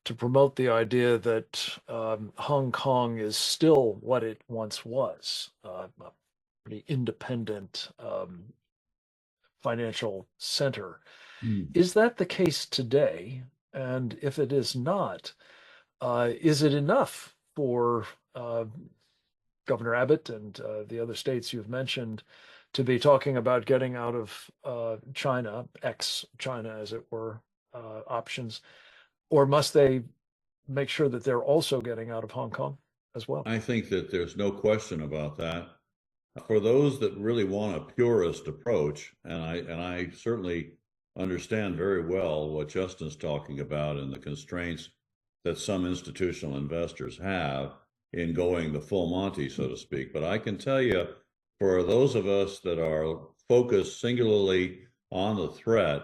to promote the idea that Hong Kong is still what it once was, a pretty independent financial center. Is that the case today? And if it is not, is it enough for Governor Abbott and the other states you've mentioned to be talking about getting out of China, ex-China as it were, options? Or must they make sure that they're also getting out of Hong Kong as well? I think that there's no question about that. For those that really want a purist approach, and I certainly understand very well what Justin's talking about and the constraints that some institutional investors have in going the full Monty, so to speak. But I can tell you, for those of us that are focused singularly on the threat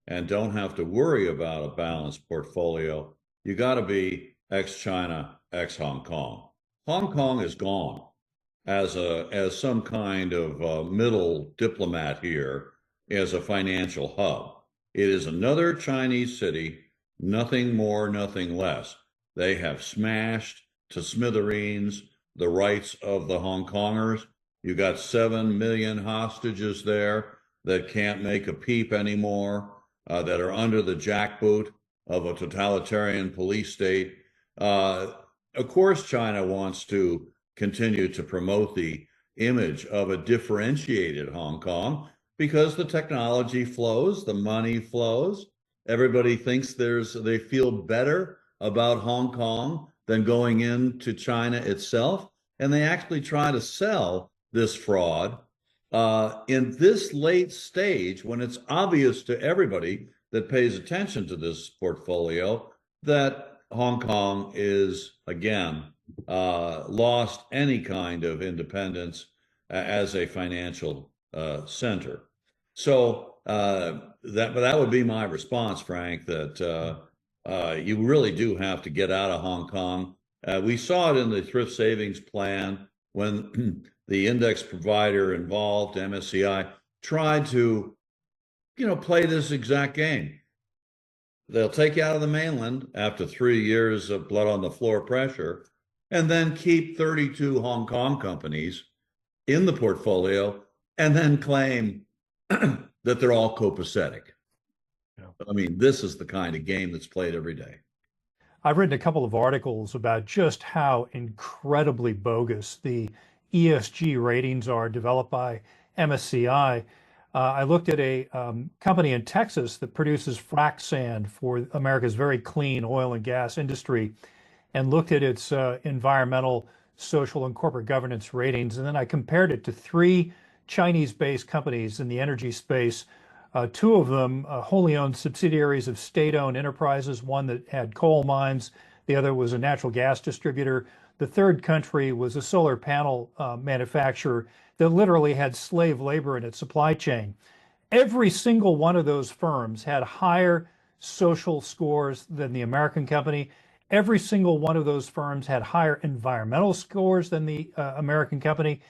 and don't have to worry about a balanced portfolio, you got to be ex-China, ex-Hong Kong. Hong Kong is gone as some kind of middle diplomat here, as a financial hub. It is another Chinese city, nothing more, nothing less. They have smashed to smithereens the rights of the Hong Kongers. You got 7 million hostages there that can't make a peep anymore, that are under the jackboot of a totalitarian police state. Of course, China wants to continue to promote the image of a differentiated Hong Kong because the technology flows, the money flows. Everybody thinks they feel better about Hong Kong than going into China itself. And they actually try to sell this fraud in this late stage, when it's obvious to everybody that pays attention to this portfolio that Hong Kong is, again, lost any kind of independence as a financial center. So that would be my response, Frank, that you really do have to get out of Hong Kong. We saw it in the thrift savings plan when the index provider involved, MSCI, tried to, play this exact game. They'll take you out of the mainland after 3 years of blood on the floor pressure, and then keep 32 Hong Kong companies in the portfolio, and then claim that they're all copacetic. Yeah. I mean, this is the kind of game that's played every day. I've written a couple of articles about just how incredibly bogus the ESG ratings are developed by MSCI. I looked at a company in Texas that produces frac sand for America's very clean oil and gas industry and looked at its environmental, social, and corporate governance ratings. And then I compared it to three Chinese-based companies in the energy space. Two of them wholly owned subsidiaries of state-owned enterprises, one that had coal mines, the other was a natural gas distributor. The third country was a solar panel manufacturer that literally had slave labor in its supply chain. Every single one of those firms had higher social scores than the American company. Every single one of those firms had higher environmental scores than the American company.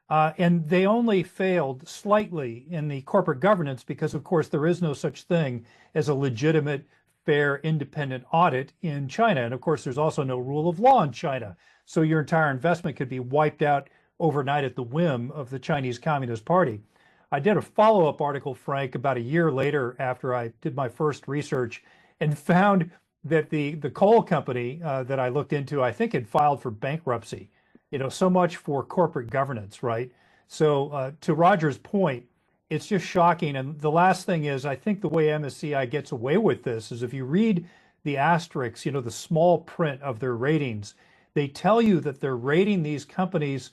And they only failed slightly in the corporate governance because, of course, there is no such thing as a legitimate, fair, independent audit in China. And of course, there's also no rule of law in China. So your entire investment could be wiped out overnight at the whim of the Chinese Communist Party. I did a follow-up article, Frank, about a year later after I did my first research and found that the coal company that I looked into, I think had filed for bankruptcy. So much for corporate governance, right? So to Roger's point, it's just shocking. And the last thing is, I think the way MSCI gets away with this is if you read the asterisks, the small print of their ratings, they tell you that they're rating these companies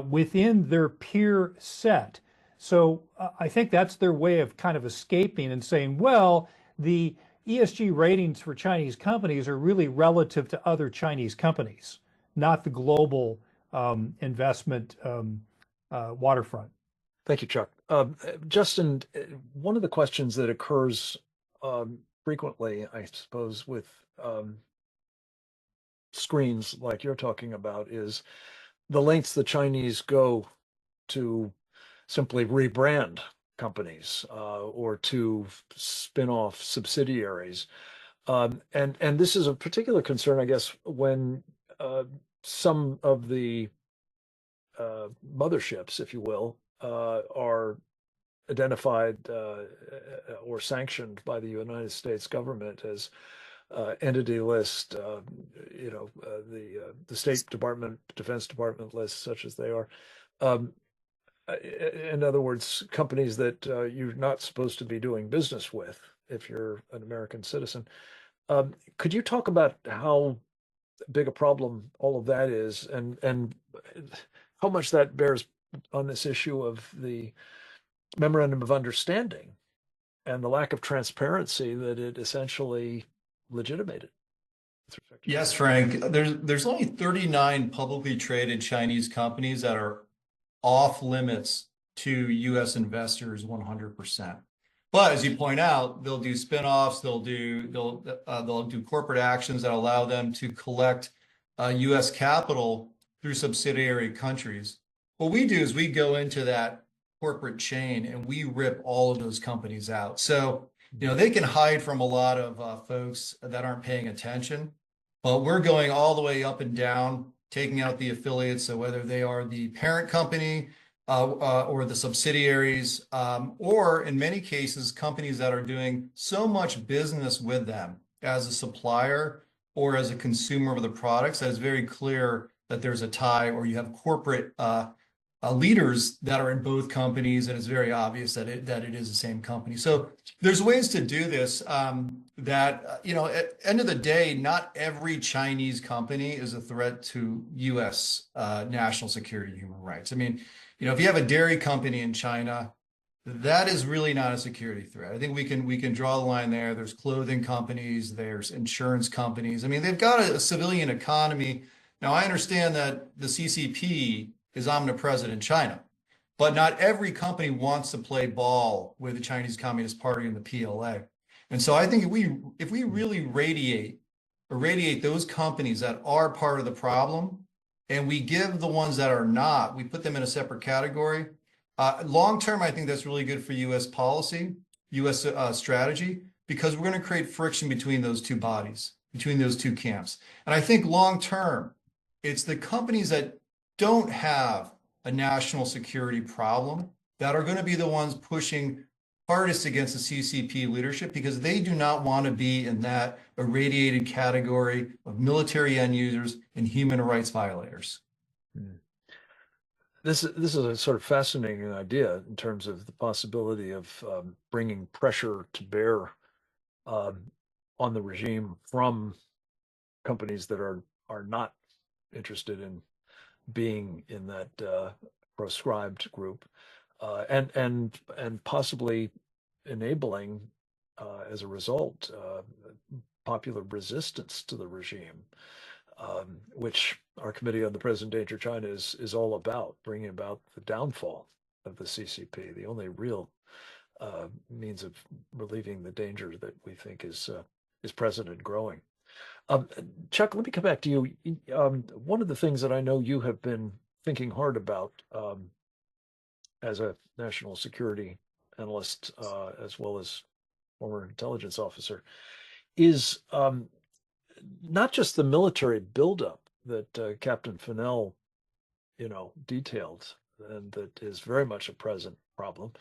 within their peer set. So I think that's their way of kind of escaping and saying, well, the ESG ratings for Chinese companies are really relative to other Chinese companies, not the global investment waterfront. Thank you, Chuck. Justin, one of the questions that occurs frequently, I suppose, with screens like you're talking about is the lengths the Chinese go to simply rebrand companies or to spin off subsidiaries. And this is a particular concern, I guess, when some of the motherships, if you will, are identified or sanctioned by the United States government as entity list, the State Department, Defense Department list, such as they are. In other words, companies that you're not supposed to be doing business with if you're an American citizen. Could you talk about how big a problem all of that is and how much that bears on this issue of the memorandum of understanding and the lack of transparency that it essentially legitimated? Yes, Frank. There's only 39 publicly traded Chinese companies that are off limits to U.S. investors 100%. But as you point out, they'll do spinoffs, they'll do corporate actions that allow them to collect U.S. capital through subsidiary countries. What we do is we go into that corporate chain and we rip all of those companies out. So, they can hide from a lot of folks that aren't paying attention, but we're going all the way up and down, taking out the affiliates. So whether they are the parent company or the subsidiaries, or in many cases, companies that are doing so much business with them as a supplier or as a consumer of the products, that it's very clear that there's a tie, or you have corporate leaders that are in both companies, and it's very obvious that it is the same company. So there's ways to do this that, at the end of the day, not every Chinese company is a threat to U.S. national security and human rights. I mean, if you have a dairy company in China, that is really not a security threat. I think we can draw the line there. There's clothing companies, there's insurance companies. I mean, they've got a civilian economy. Now, I understand that the CCP is omnipresent in China, but not every company wants to play ball with the Chinese Communist Party and the PLA. And so I think if we really radiate those companies that are part of the problem, and we give the ones that are not, we put them in a separate category. Long term, I think that's really good for U.S. policy, U.S. strategy, because we're going to create friction between those two bodies, between those two camps. And I think long term, it's the companies that don't have a national security problem that are going to be the ones pushing hardest against the CCP leadership because they do not want to be in that irradiated category of military end users and human rights violators. This is a sort of fascinating idea in terms of the possibility of bringing pressure to bear on the regime from companies that are not interested in being in that proscribed group, and possibly enabling, as a result, popular resistance to the regime, which our Committee on the Present Danger China is all about, bringing about the downfall of the CCP, the only real means of relieving the danger that we think is present and growing. Chuck, let me come back to you. One of the things that I know you have been thinking hard about as a national security analyst, as well as former intelligence officer, is not just the military buildup that Captain Fennell, detailed, and that is very much a present problem,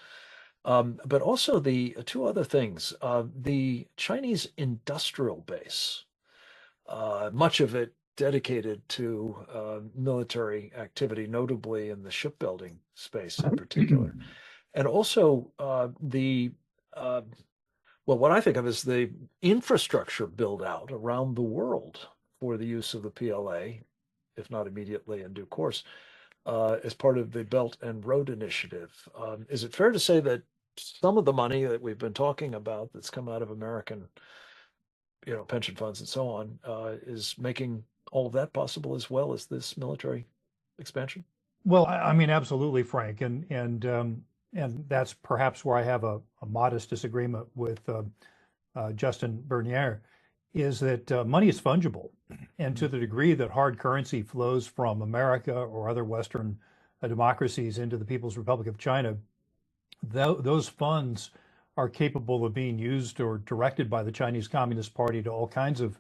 but also the two other things. The Chinese industrial base, much of it dedicated to military activity, notably in the shipbuilding space in particular, and also what I think of as the infrastructure build out around the world for the use of the PLA, if not immediately in due course, as part of the Belt and Road Initiative. Is it fair to say that some of the money that we've been talking about that's come out of American, pension funds and so on, is making all of that possible as well as this military expansion? Well, I mean, absolutely, Frank, and that's perhaps where I have a modest disagreement with Justin Bernier, is that money is fungible, and to the degree that hard currency flows from America or other Western democracies into the People's Republic of China, those funds are capable of being used or directed by the Chinese Communist Party to all kinds of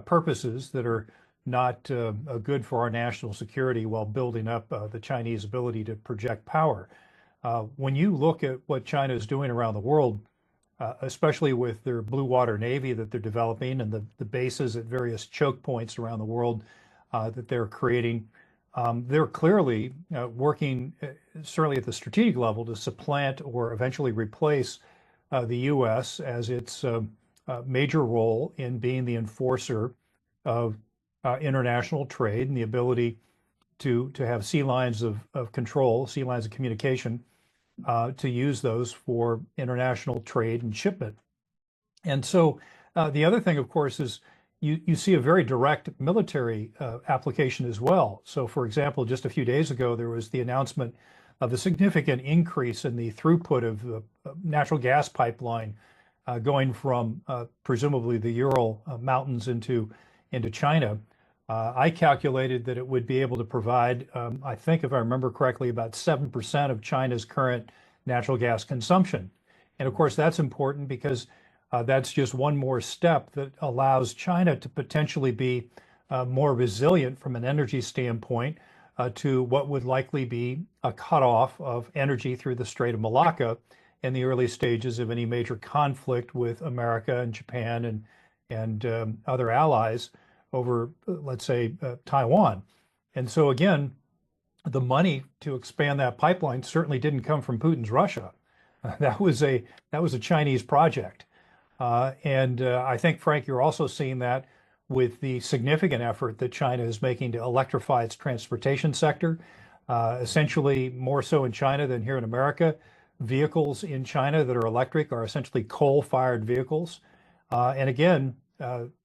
purposes that are not good for our national security while building up the Chinese ability to project power. When you look at what China is doing around the world, especially with their blue water navy that they're developing and the bases at various choke points around the world that they're creating, they're clearly working, certainly at the strategic level, to supplant or eventually replace the U.S. as its major role in being the enforcer of international trade and the ability to have sea lines of control, sea lines of communication, to use those for international trade and shipment. And so the other thing, of course, is you see a very direct military application as well. So, for example, just a few days ago, there was the announcement of a significant increase in the throughput of the natural gas pipeline going from presumably the Ural Mountains into China. I calculated that it would be able to provide, I think, if I remember correctly, about 7% of China's current natural gas consumption. And of course, that's important because that's just one more step that allows China to potentially be more resilient from an energy standpoint to what would likely be a cutoff of energy through the Strait of Malacca in the early stages of any major conflict with America and Japan and other allies over, let's say, Taiwan. And so again, the money to expand that pipeline certainly didn't come from Putin's Russia. That was a Chinese project. And I think, Frank, you're also seeing that with the significant effort that China is making to electrify its transportation sector, essentially more so in China than here in America. Vehicles in China that are electric are essentially coal-fired vehicles. And again,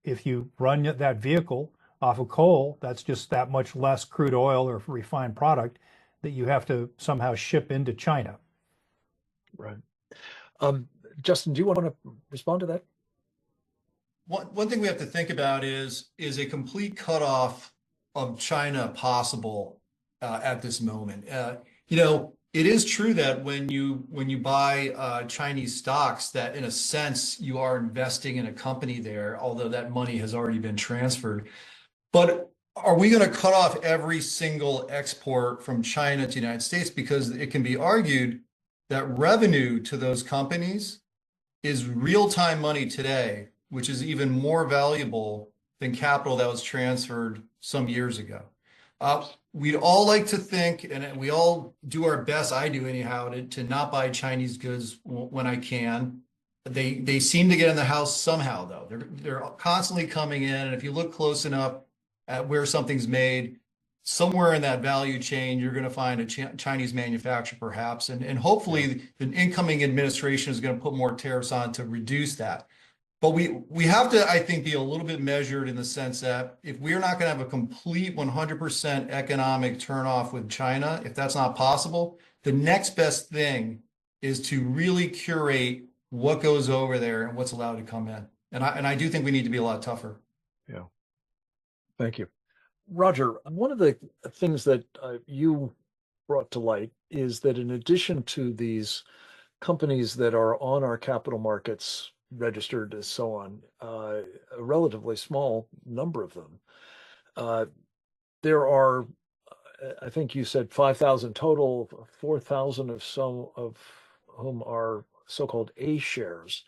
if you run that vehicle off of coal, that's just that much less crude oil or refined product that you have to somehow ship into China. Right. Justin, do you want to respond to that? One thing we have to think about is a complete cutoff of China possible at this moment? It is true that when you buy Chinese stocks, that in a sense you are investing in a company there, although that money has already been transferred. But are we going to cut off every single export from China to the United States? Because it can be argued that revenue to those companies is real-time money today, which is even more valuable than capital that was transferred some years ago. We'd all like to think, and we all do our best, I do anyhow, to not buy Chinese goods when I can. They seem to get in the house somehow, though. They're constantly coming in, and if you look close enough at where something's made, somewhere in that value chain, you're going to find a Chinese manufacturer, perhaps, and hopefully the incoming administration is going to put more tariffs on to reduce that. But we have to, I think, be a little bit measured in the sense that if we're not going to have a complete 100% economic turnoff with China, if that's not possible, the next best thing is to really curate what goes over there and what's allowed to come in. And I do think we need to be a lot tougher. Yeah. Thank you. Roger, one of the things that you brought to light is that in addition to these companies that are on our capital markets, registered as so on, a relatively small number of them, there are, I think you said 5,000 total, 4,000 of some of whom are so-called A shares.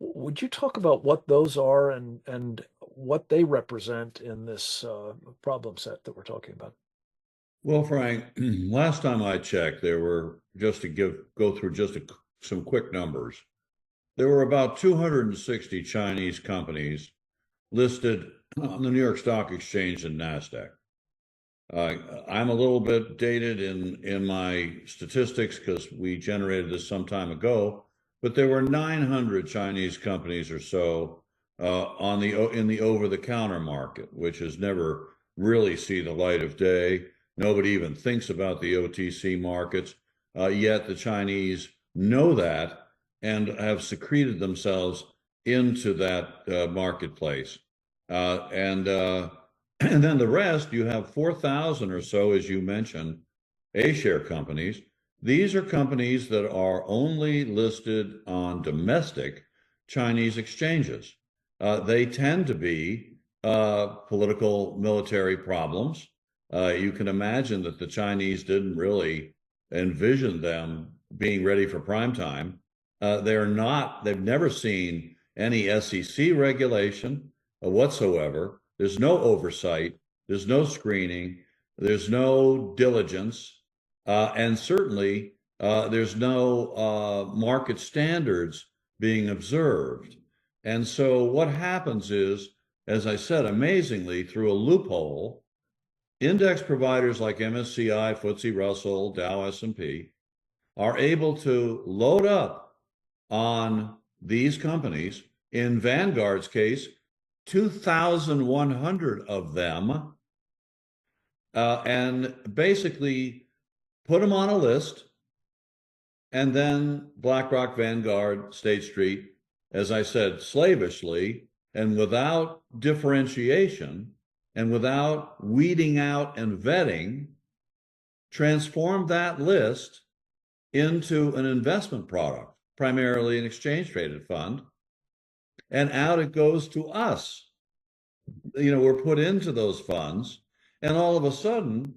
Would you talk about what those are and what they represent in this problem set that we're talking about? Well, Frank, last time I checked, there were, just to go through just some quick numbers, there were about 260 Chinese companies listed on the New York Stock Exchange and NASDAQ. I'm a little bit dated in my statistics because we generated this some time ago, but there were 900 Chinese companies or so in the over-the-counter market, which has never really seen the light of day. Nobody even thinks about the OTC markets, yet the Chinese know that and have secreted themselves into that marketplace. And then the rest, you have 4,000 or so, as you mentioned, A-share companies. These are companies that are only listed on domestic Chinese exchanges. They tend to be political military problems. You can imagine that the Chinese didn't really envision them being ready for prime time. They've never seen any SEC regulation whatsoever. There's no oversight, there's no screening, there's no diligence, and certainly there's no market standards being observed. And so what happens is, as I said, amazingly, through a loophole, index providers like MSCI, FTSE Russell, Dow, S&P are able to load up on these companies. In Vanguard's case, 2,100 of them, and basically put them on a list. And then BlackRock, Vanguard, State Street, as I said, slavishly and without differentiation and without weeding out and vetting, transformed that list into an investment product, primarily an exchange-traded fund. And out it goes to us. We're put into those funds, and all of a sudden,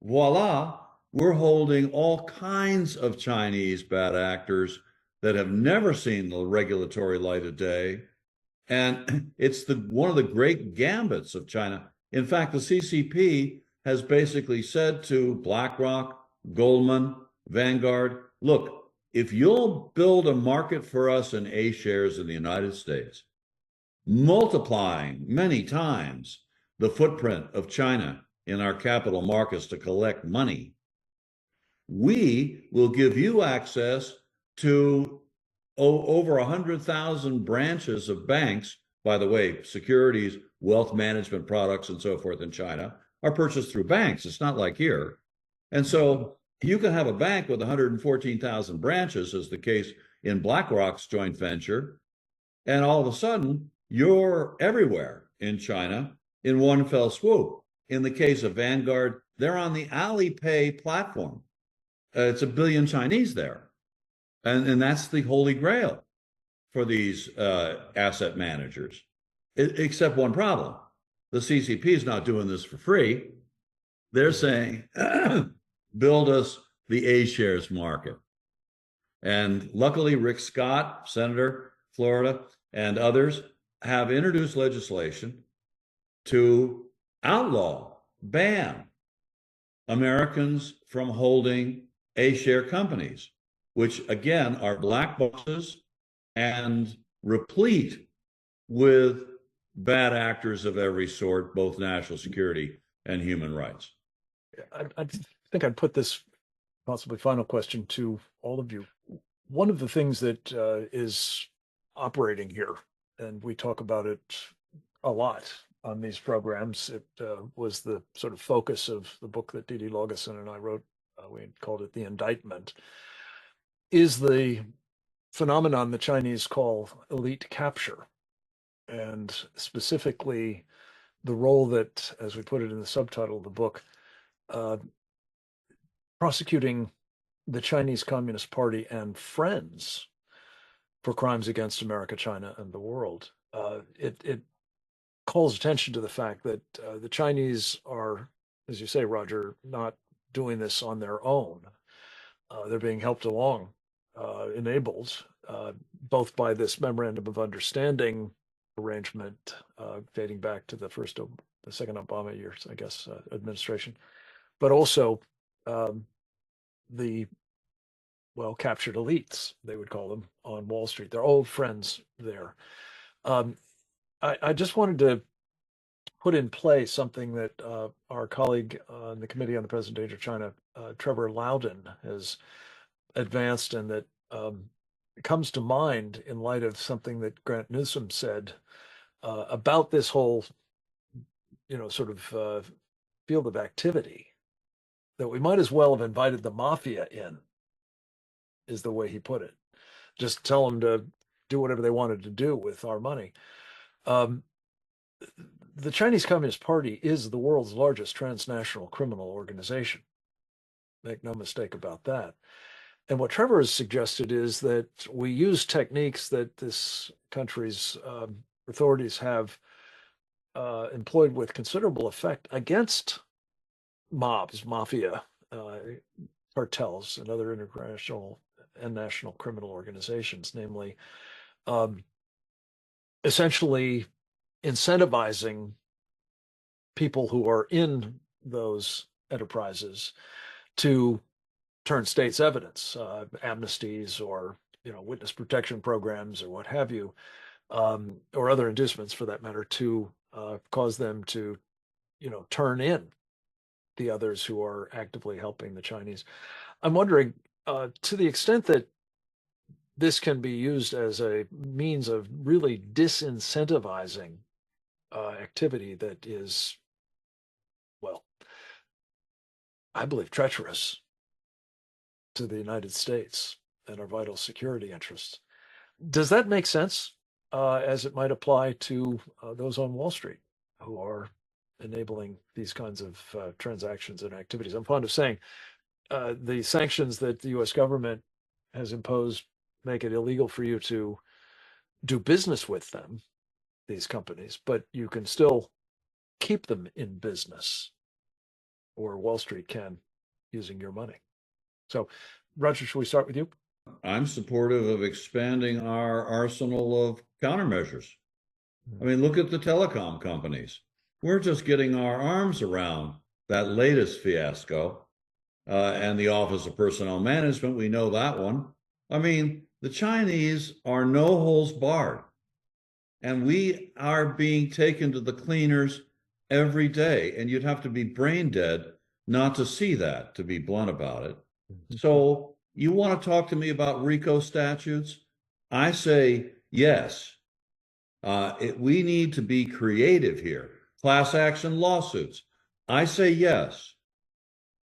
voila, we're holding all kinds of Chinese bad actors that have never seen the regulatory light of day. And it's one of the great gambits of China. In fact, the CCP has basically said to BlackRock, Goldman, Vanguard, look, if you'll build a market for us in A shares in the United States, multiplying many times the footprint of China in our capital markets to collect money, we will give you access to over 100,000 branches of banks. By the way, securities, wealth management products, and so forth in China are purchased through banks. It's not like here. And so you can have a bank with 114,000 branches, as the case in BlackRock's joint venture, and all of a sudden, you're everywhere in China in one fell swoop. In the case of Vanguard, they're on the Alipay platform. It's 1 billion Chinese there. And that's the holy grail for these asset managers, except one problem. The CCP is not doing this for free. They're saying, build us the A shares market. And luckily, Rick Scott, Senator, Florida, and others have introduced legislation to outlaw, ban Americans from holding A-share companies, which again are black boxes and replete with bad actors of every sort, both national security and human rights. I think I'd put this possibly final question to all of you. One of the things that is operating here, and we talk about it a lot on these programs, it was the sort of focus of the book that Didi Laugesen and I wrote. We called it The Indictment, is the phenomenon the Chinese call elite capture, and specifically the role that, as we put it in the subtitle of the book, prosecuting the Chinese Communist Party and friends for crimes against America, China, and the world. It calls attention to the fact that the Chinese are, as you say, Roger, not doing this on their own. They're being helped along, enabled, both by this memorandum of understanding arrangement dating back to the second Obama years, I guess, administration, but also the captured elites, they would call them, on Wall Street. They're old friends there. I just wanted to put in play something that our colleague on the Committee on the Present Danger of China, Trevor Loudon, has advanced, and that comes to mind in light of something that Grant Newsom said about this whole, sort of field of activity, that we might as well have invited the mafia in, is the way he put it. Just tell them to do whatever they wanted to do with our money. The Chinese Communist Party is the world's largest transnational criminal organization. Make no mistake about that. And what Trevor has suggested is that we use techniques that this country's authorities have employed with considerable effect against mobs, mafia, cartels, and other international and national criminal organizations, namely essentially incentivizing people who are in those enterprises to turn state's evidence, amnesties, or witness protection programs, or what have you, or other inducements for that matter, to cause them to turn in the others who are actively helping the Chinese. I'm wondering, to the extent that this can be used as a means of really disincentivizing activity that is, well, I believe treacherous to the United States and our vital security interests. Does that make sense as it might apply to those on Wall Street who are enabling these kinds of transactions and activities? I'm fond of saying the sanctions that the US government has imposed make it illegal for you to do business with them, these companies, but you can still keep them in business, or Wall Street can, using your money. So, Roger, should we start with you? I'm supportive of expanding our arsenal of countermeasures. I mean, look at the telecom companies. We're just getting our arms around that latest fiasco and the Office of Personnel Management. We know that one. I mean, the Chinese are no holds barred, and we are being taken to the cleaners every day. And you'd have to be brain dead not to see that, to be blunt about it. So you want to talk to me about RICO statutes? I say yes. We need to be creative here. Class action lawsuits. I say yes.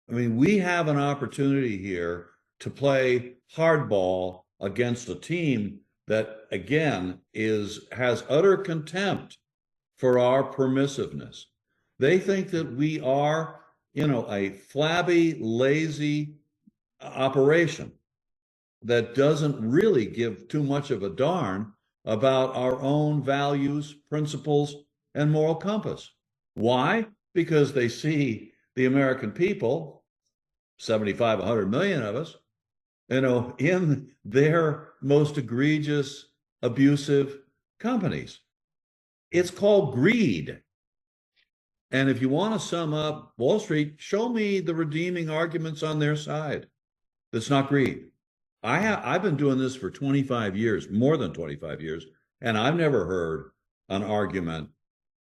I mean, we have an opportunity here to play hardball against a team that, again, has utter contempt for our permissiveness. They think that we are, a flabby, lazy operation that doesn't really give too much of a darn about our own values, principles, and moral compass. Why? Because they see the American people, 75, 100 million of us, in their most egregious, abusive companies. It's called greed. And if you want to sum up Wall Street, show me the redeeming arguments on their side. That's not greed. I've been doing this for 25 years, more than 25 years, and I've never heard an argument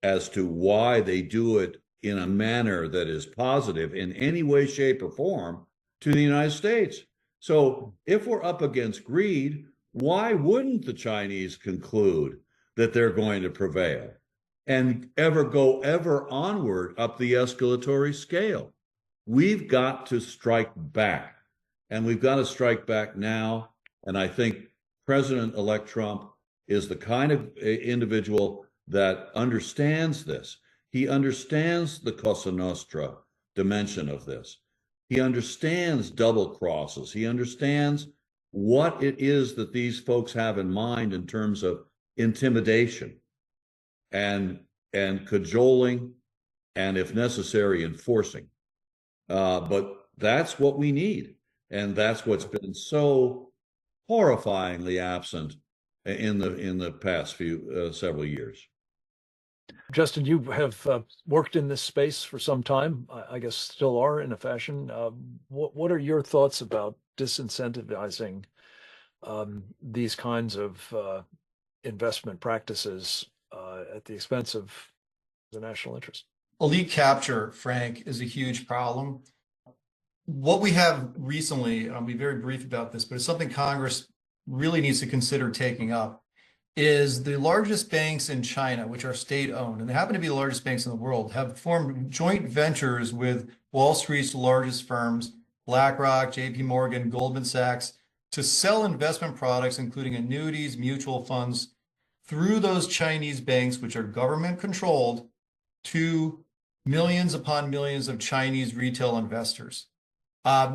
as to why they do it in a manner that is positive in any way, shape, or form to the United States. So if we're up against greed, why wouldn't the Chinese conclude that they're going to prevail and go ever onward up the escalatory scale? We've got to strike back, and we've got to strike back now. And I think President-elect Trump is the kind of individual that understands this. He understands the Cosa Nostra dimension of this. He understands double crosses. He understands what it is that these folks have in mind in terms of intimidation and cajoling, and if necessary, enforcing. But that's what we need. And that's what's been so horrifyingly absent in the past several years. Justin, you have worked in this space for some time, I guess still are in a fashion. What are your thoughts about disincentivizing these kinds of investment practices at the expense of the national interest? Elite capture, Frank, is a huge problem. What we have recently, I'll be very brief about this, but it's something Congress really needs to consider taking up, is the largest banks in China, which are state-owned, and they happen to be the largest banks in the world, have formed joint ventures with Wall Street's largest firms, BlackRock, JP Morgan, Goldman Sachs, to sell investment products, including annuities, mutual funds, through those Chinese banks, which are government-controlled, to millions upon millions of Chinese retail investors.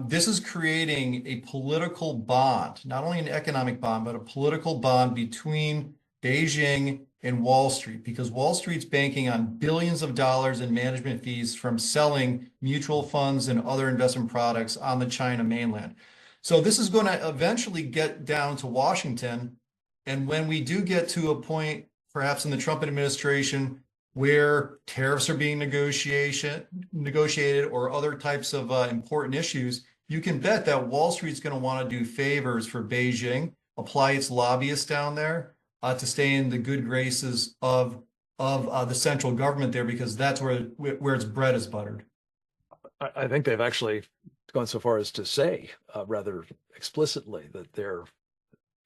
This is creating a political bond, not only an economic bond, but a political bond between Beijing and Wall Street, because Wall Street's banking on billions of dollars in management fees from selling mutual funds and other investment products on the China mainland. So this is going to eventually get down to Washington. And when we do get to a point, perhaps in the Trump administration, where tariffs are being negotiated or other types of important issues, you can bet that Wall Street's going to want to do favors for Beijing, apply its lobbyists down there to stay in the good graces of the central government there, because that's where its bread is buttered. I think they've actually gone so far as to say rather explicitly that their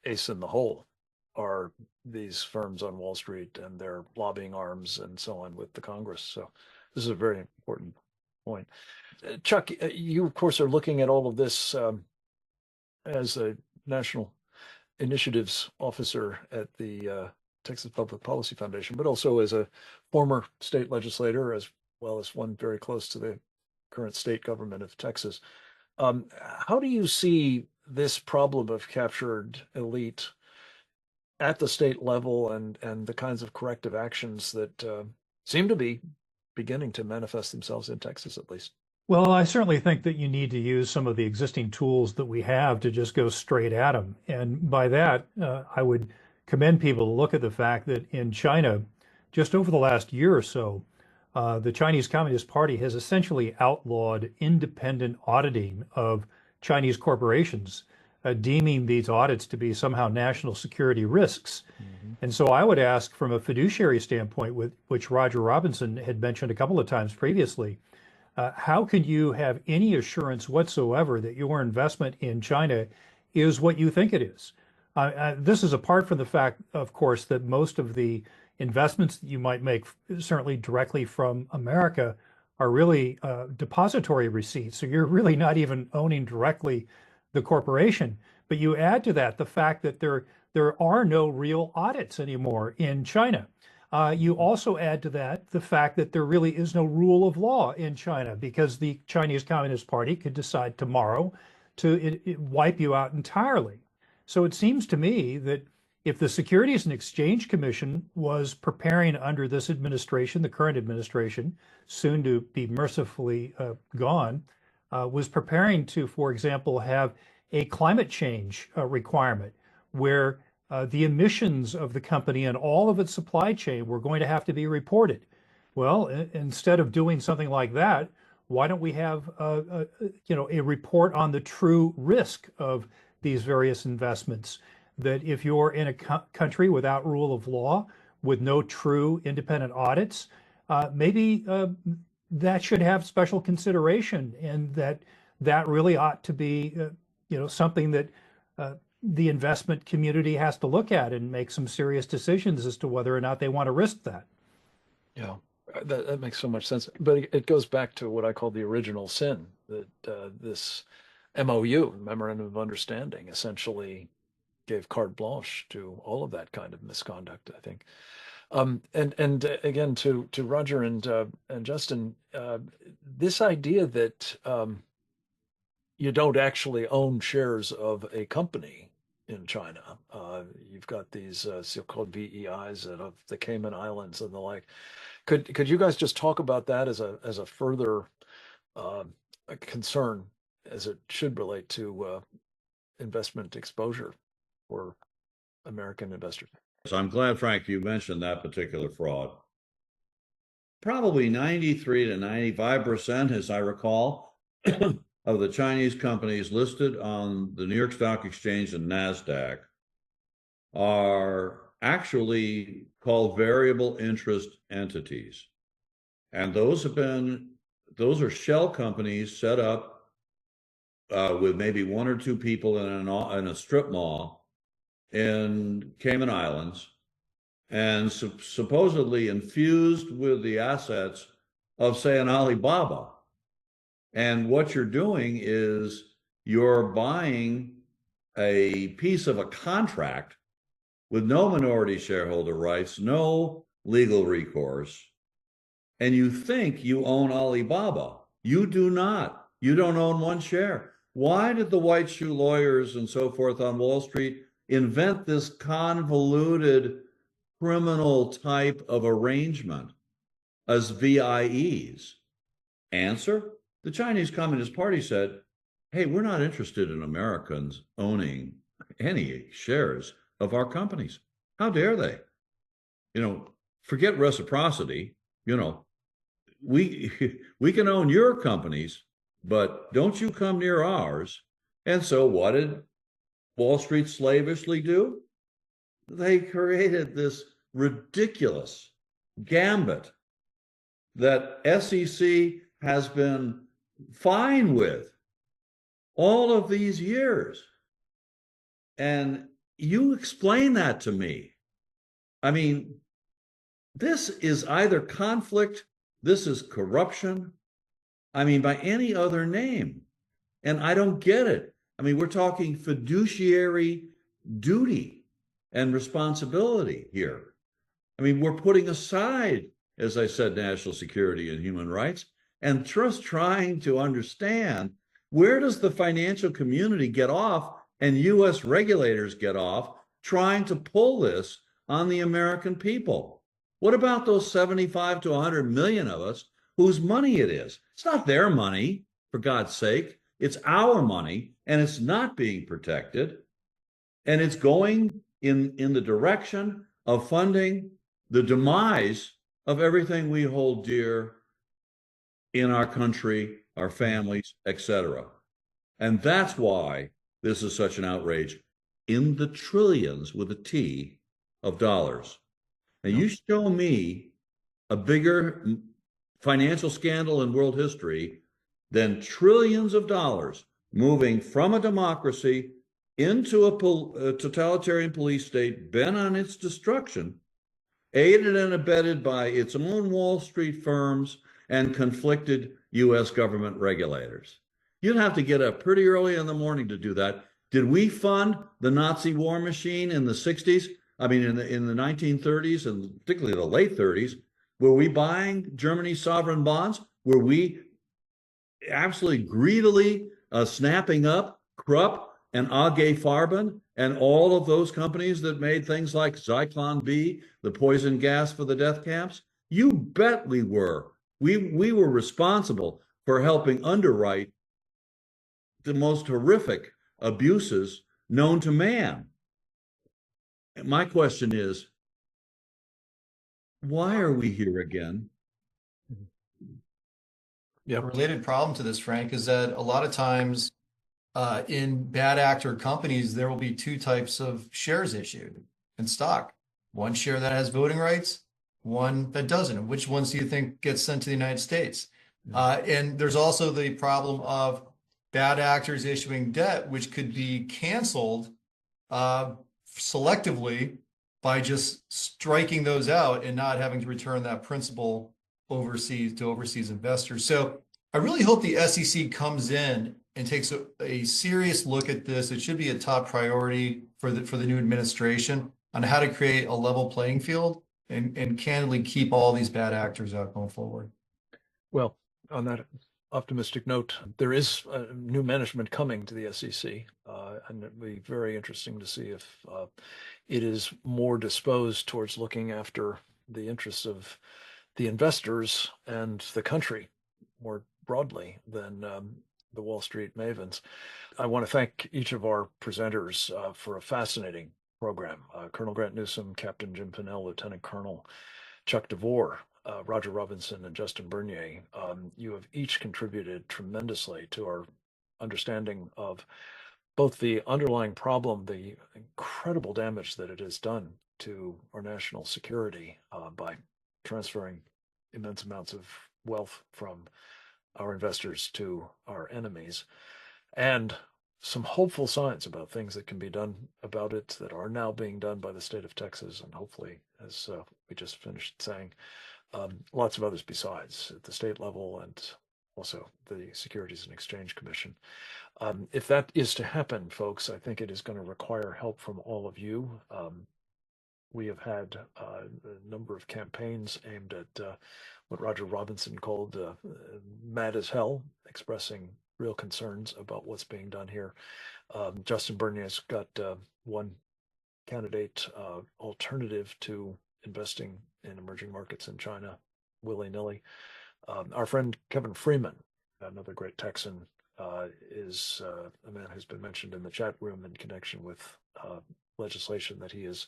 ace in the hole are these firms on Wall Street and their lobbying arms and so on with the Congress. So this is a very important point. Chuck, you of course are looking at all of this as a national initiatives officer at the Texas Public Policy Foundation, but also as a former state legislator, as well as one very close to the current state government of Texas. How do you see this problem of captured elite at the state level and the kinds of corrective actions that seem to be beginning to manifest themselves in Texas, at least? Well, I certainly think that you need to use some of the existing tools that we have to just go straight at them. And by that, I would commend people to look at the fact that in China, just over the last year or so, the Chinese Communist Party has essentially outlawed independent auditing of Chinese corporations, deeming these audits to be somehow national security risks. Mm-hmm. And so I would ask, from a fiduciary standpoint, which Roger Robinson had mentioned a couple of times previously, how can you have any assurance whatsoever that your investment in China is what you think it is? This is apart from the fact, of course, that most of the investments that you might make, certainly directly from America, are really depository receipts. So you're really not even owning directly the corporation. But you add to that the fact that there are no real audits anymore in China. You also add to that the fact that there really is no rule of law in China, because the Chinese Communist Party could decide tomorrow to wipe you out entirely. So it seems to me that if the Securities and Exchange Commission was preparing under this administration, the current administration, soon to be mercifully gone, was preparing to, for example, have a climate change requirement where the emissions of the company and all of its supply chain were going to have to be reported. Well, instead of doing something like that, why don't we have a report on the true risk of these various investments? That if you're in a country without rule of law, with no true independent audits, maybe that should have special consideration, and that really ought to be something that the investment community has to look at and make some serious decisions as to whether or not they want to risk that. Yeah, that makes so much sense. But it goes back to what I call the original sin, that this MOU, Memorandum of Understanding, essentially gave carte blanche to all of that kind of misconduct, I think. And again, to Roger and Justin, this idea that you don't actually own shares of a company in China. You've got these so-called VEIs of the Cayman Islands and the like. Could you guys just talk about that as a further concern, as it should relate to investment exposure for American investors? So I'm glad, Frank, you mentioned that particular fraud. Probably 93 to 95%, as I recall, of the Chinese companies listed on the New York Stock Exchange and NASDAQ are actually called variable interest entities. And those are shell companies set up with maybe one or two people in a strip mall in Cayman Islands, and supposedly infused with the assets of, say, an Alibaba. And what you're doing is you're buying a piece of a contract with no minority shareholder rights, no legal recourse, and you think you own Alibaba. You do not. You don't own one share. Why did the white shoe lawyers and so forth on Wall Street invent this convoluted criminal type of arrangement as VIEs? Answer: the Chinese Communist Party said, hey, we're not interested in Americans owning any shares of our companies. How dare they? Forget reciprocity. We can own your companies, but don't you come near ours. And so what did Wall Street slavishly do? They created this ridiculous gambit that SEC has been fine with all of these years. And you explain that to me. I mean, this is either conflict, this is corruption, by any other name. And I don't get it. We're talking fiduciary duty and responsibility here. We're putting aside, as I said, national security and human rights, and just trying to understand, where does the financial community get off and U.S. regulators get off trying to pull this on the American people? What about those 75 to 100 million of us whose money it is? It's not their money, for God's sake. It's our money, and it's not being protected. And it's going in the direction of funding the demise of everything we hold dear in our country, our families, etc. And that's why this is such an outrage, in the trillions with a T of dollars. And you show me a bigger financial scandal in world history than trillions of dollars moving from a democracy into a totalitarian police state bent on its destruction, aided and abetted by its own Wall Street firms and conflicted U.S. government regulators. You'd have to get up pretty early in the morning to do that. Did we fund the Nazi war machine in the 60s? In the 1930s, and particularly the late 30s, were we buying Germany's sovereign bonds? Were we absolutely greedily snapping up Krupp and AG Farben and all of those companies that made things like Zyklon B, the poison gas for the death camps? You bet we were. We were responsible for helping underwrite the most horrific abuses known to man. My question is, why are we here again? A related problem to this, Frank, is that a lot of times in bad actor companies, there will be two types of shares issued in stock. One share that has voting rights, one that doesn't. And which ones do you think gets sent to the United States? And there's also the problem of bad actors issuing debt, which could be canceled selectively by just striking those out and not having to return that principal overseas to overseas investors. So I really hope the SEC comes in and takes a serious look at this. It should be a top priority for the new administration on how to create a level playing field and candidly keep all these bad actors out going forward. Well, on that optimistic note, there is new management coming to the SEC, and it'll be very interesting to see if it is more disposed towards looking after the interests of the investors and the country more broadly than the Wall Street mavens. I want to thank each of our presenters for a fascinating program. Colonel Grant Newsom, Captain Jim Pinnell, Lieutenant Colonel Chuck DeVore, Roger Robinson, and Justin Bernier. You have each contributed tremendously to our understanding of both the underlying problem, the incredible damage that it has done to our national security by transferring immense amounts of wealth from our investors to our enemies, and some hopeful signs about things that can be done about it that are now being done by the state of Texas, and hopefully, as we just finished saying, lots of others besides at the state level and also the Securities and Exchange Commission. If that is to happen, folks, I think it is going to require help from all of you. We have had a number of campaigns aimed at what Roger Robinson called mad as hell, expressing real concerns about what's being done here. Justin Bernier's got one candidate alternative to investing in emerging markets in China willy-nilly. Our friend Kevin Freeman, another great Texan, is a man who's been mentioned in the chat room in connection with legislation that he is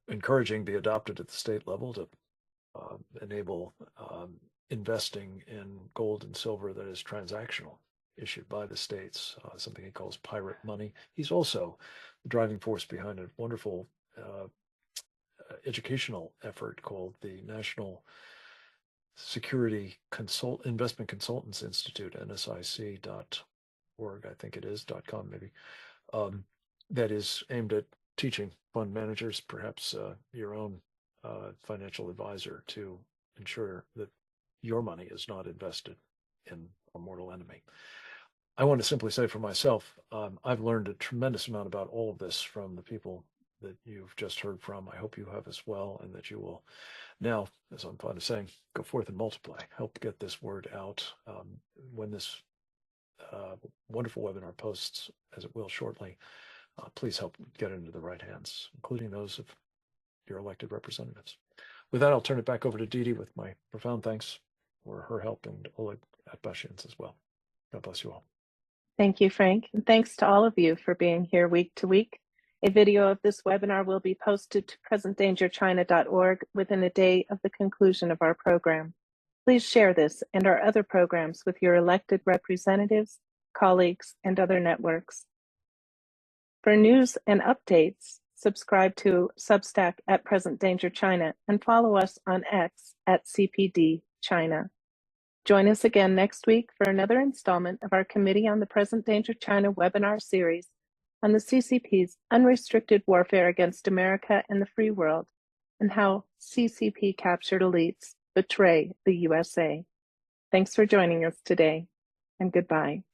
encouraging be adopted at the state level to enable investing in gold and silver that is transactional, issued by the states, something he calls pirate money. He's also the driving force behind a wonderful educational effort called the National Security Investment Consultants Institute, NSIC.org, I think it is, .com maybe, that is aimed at teaching fund managers, perhaps your own financial advisor, to ensure that your money is not invested in a mortal enemy. I want to simply say for myself, I've learned a tremendous amount about all of this from the people that you've just heard from. I hope you have as well, and that you will now, as I'm fond of saying, go forth and multiply, help get this word out. When this wonderful webinar posts, as it will shortly, please help get it into the right hands, including those of your elected representatives. With that, I'll turn it back over to Dee Dee with my profound thanks for her help, and Oleg Atbashian's as well. God bless you all. Thank you, Frank. And thanks to all of you for being here week to week. A video of this webinar will be posted to presentdangerchina.org within a day of the conclusion of our program. Please share this and our other programs with your elected representatives, colleagues, and other networks. For news and updates, subscribe to Substack at Present Danger China and follow us on X at CPD China. Join us again next week for another installment of our Committee on the Present Danger China webinar series on the CCP's unrestricted warfare against America and the free world, and how CCP captured elites betray the USA. Thanks for joining us today, and goodbye.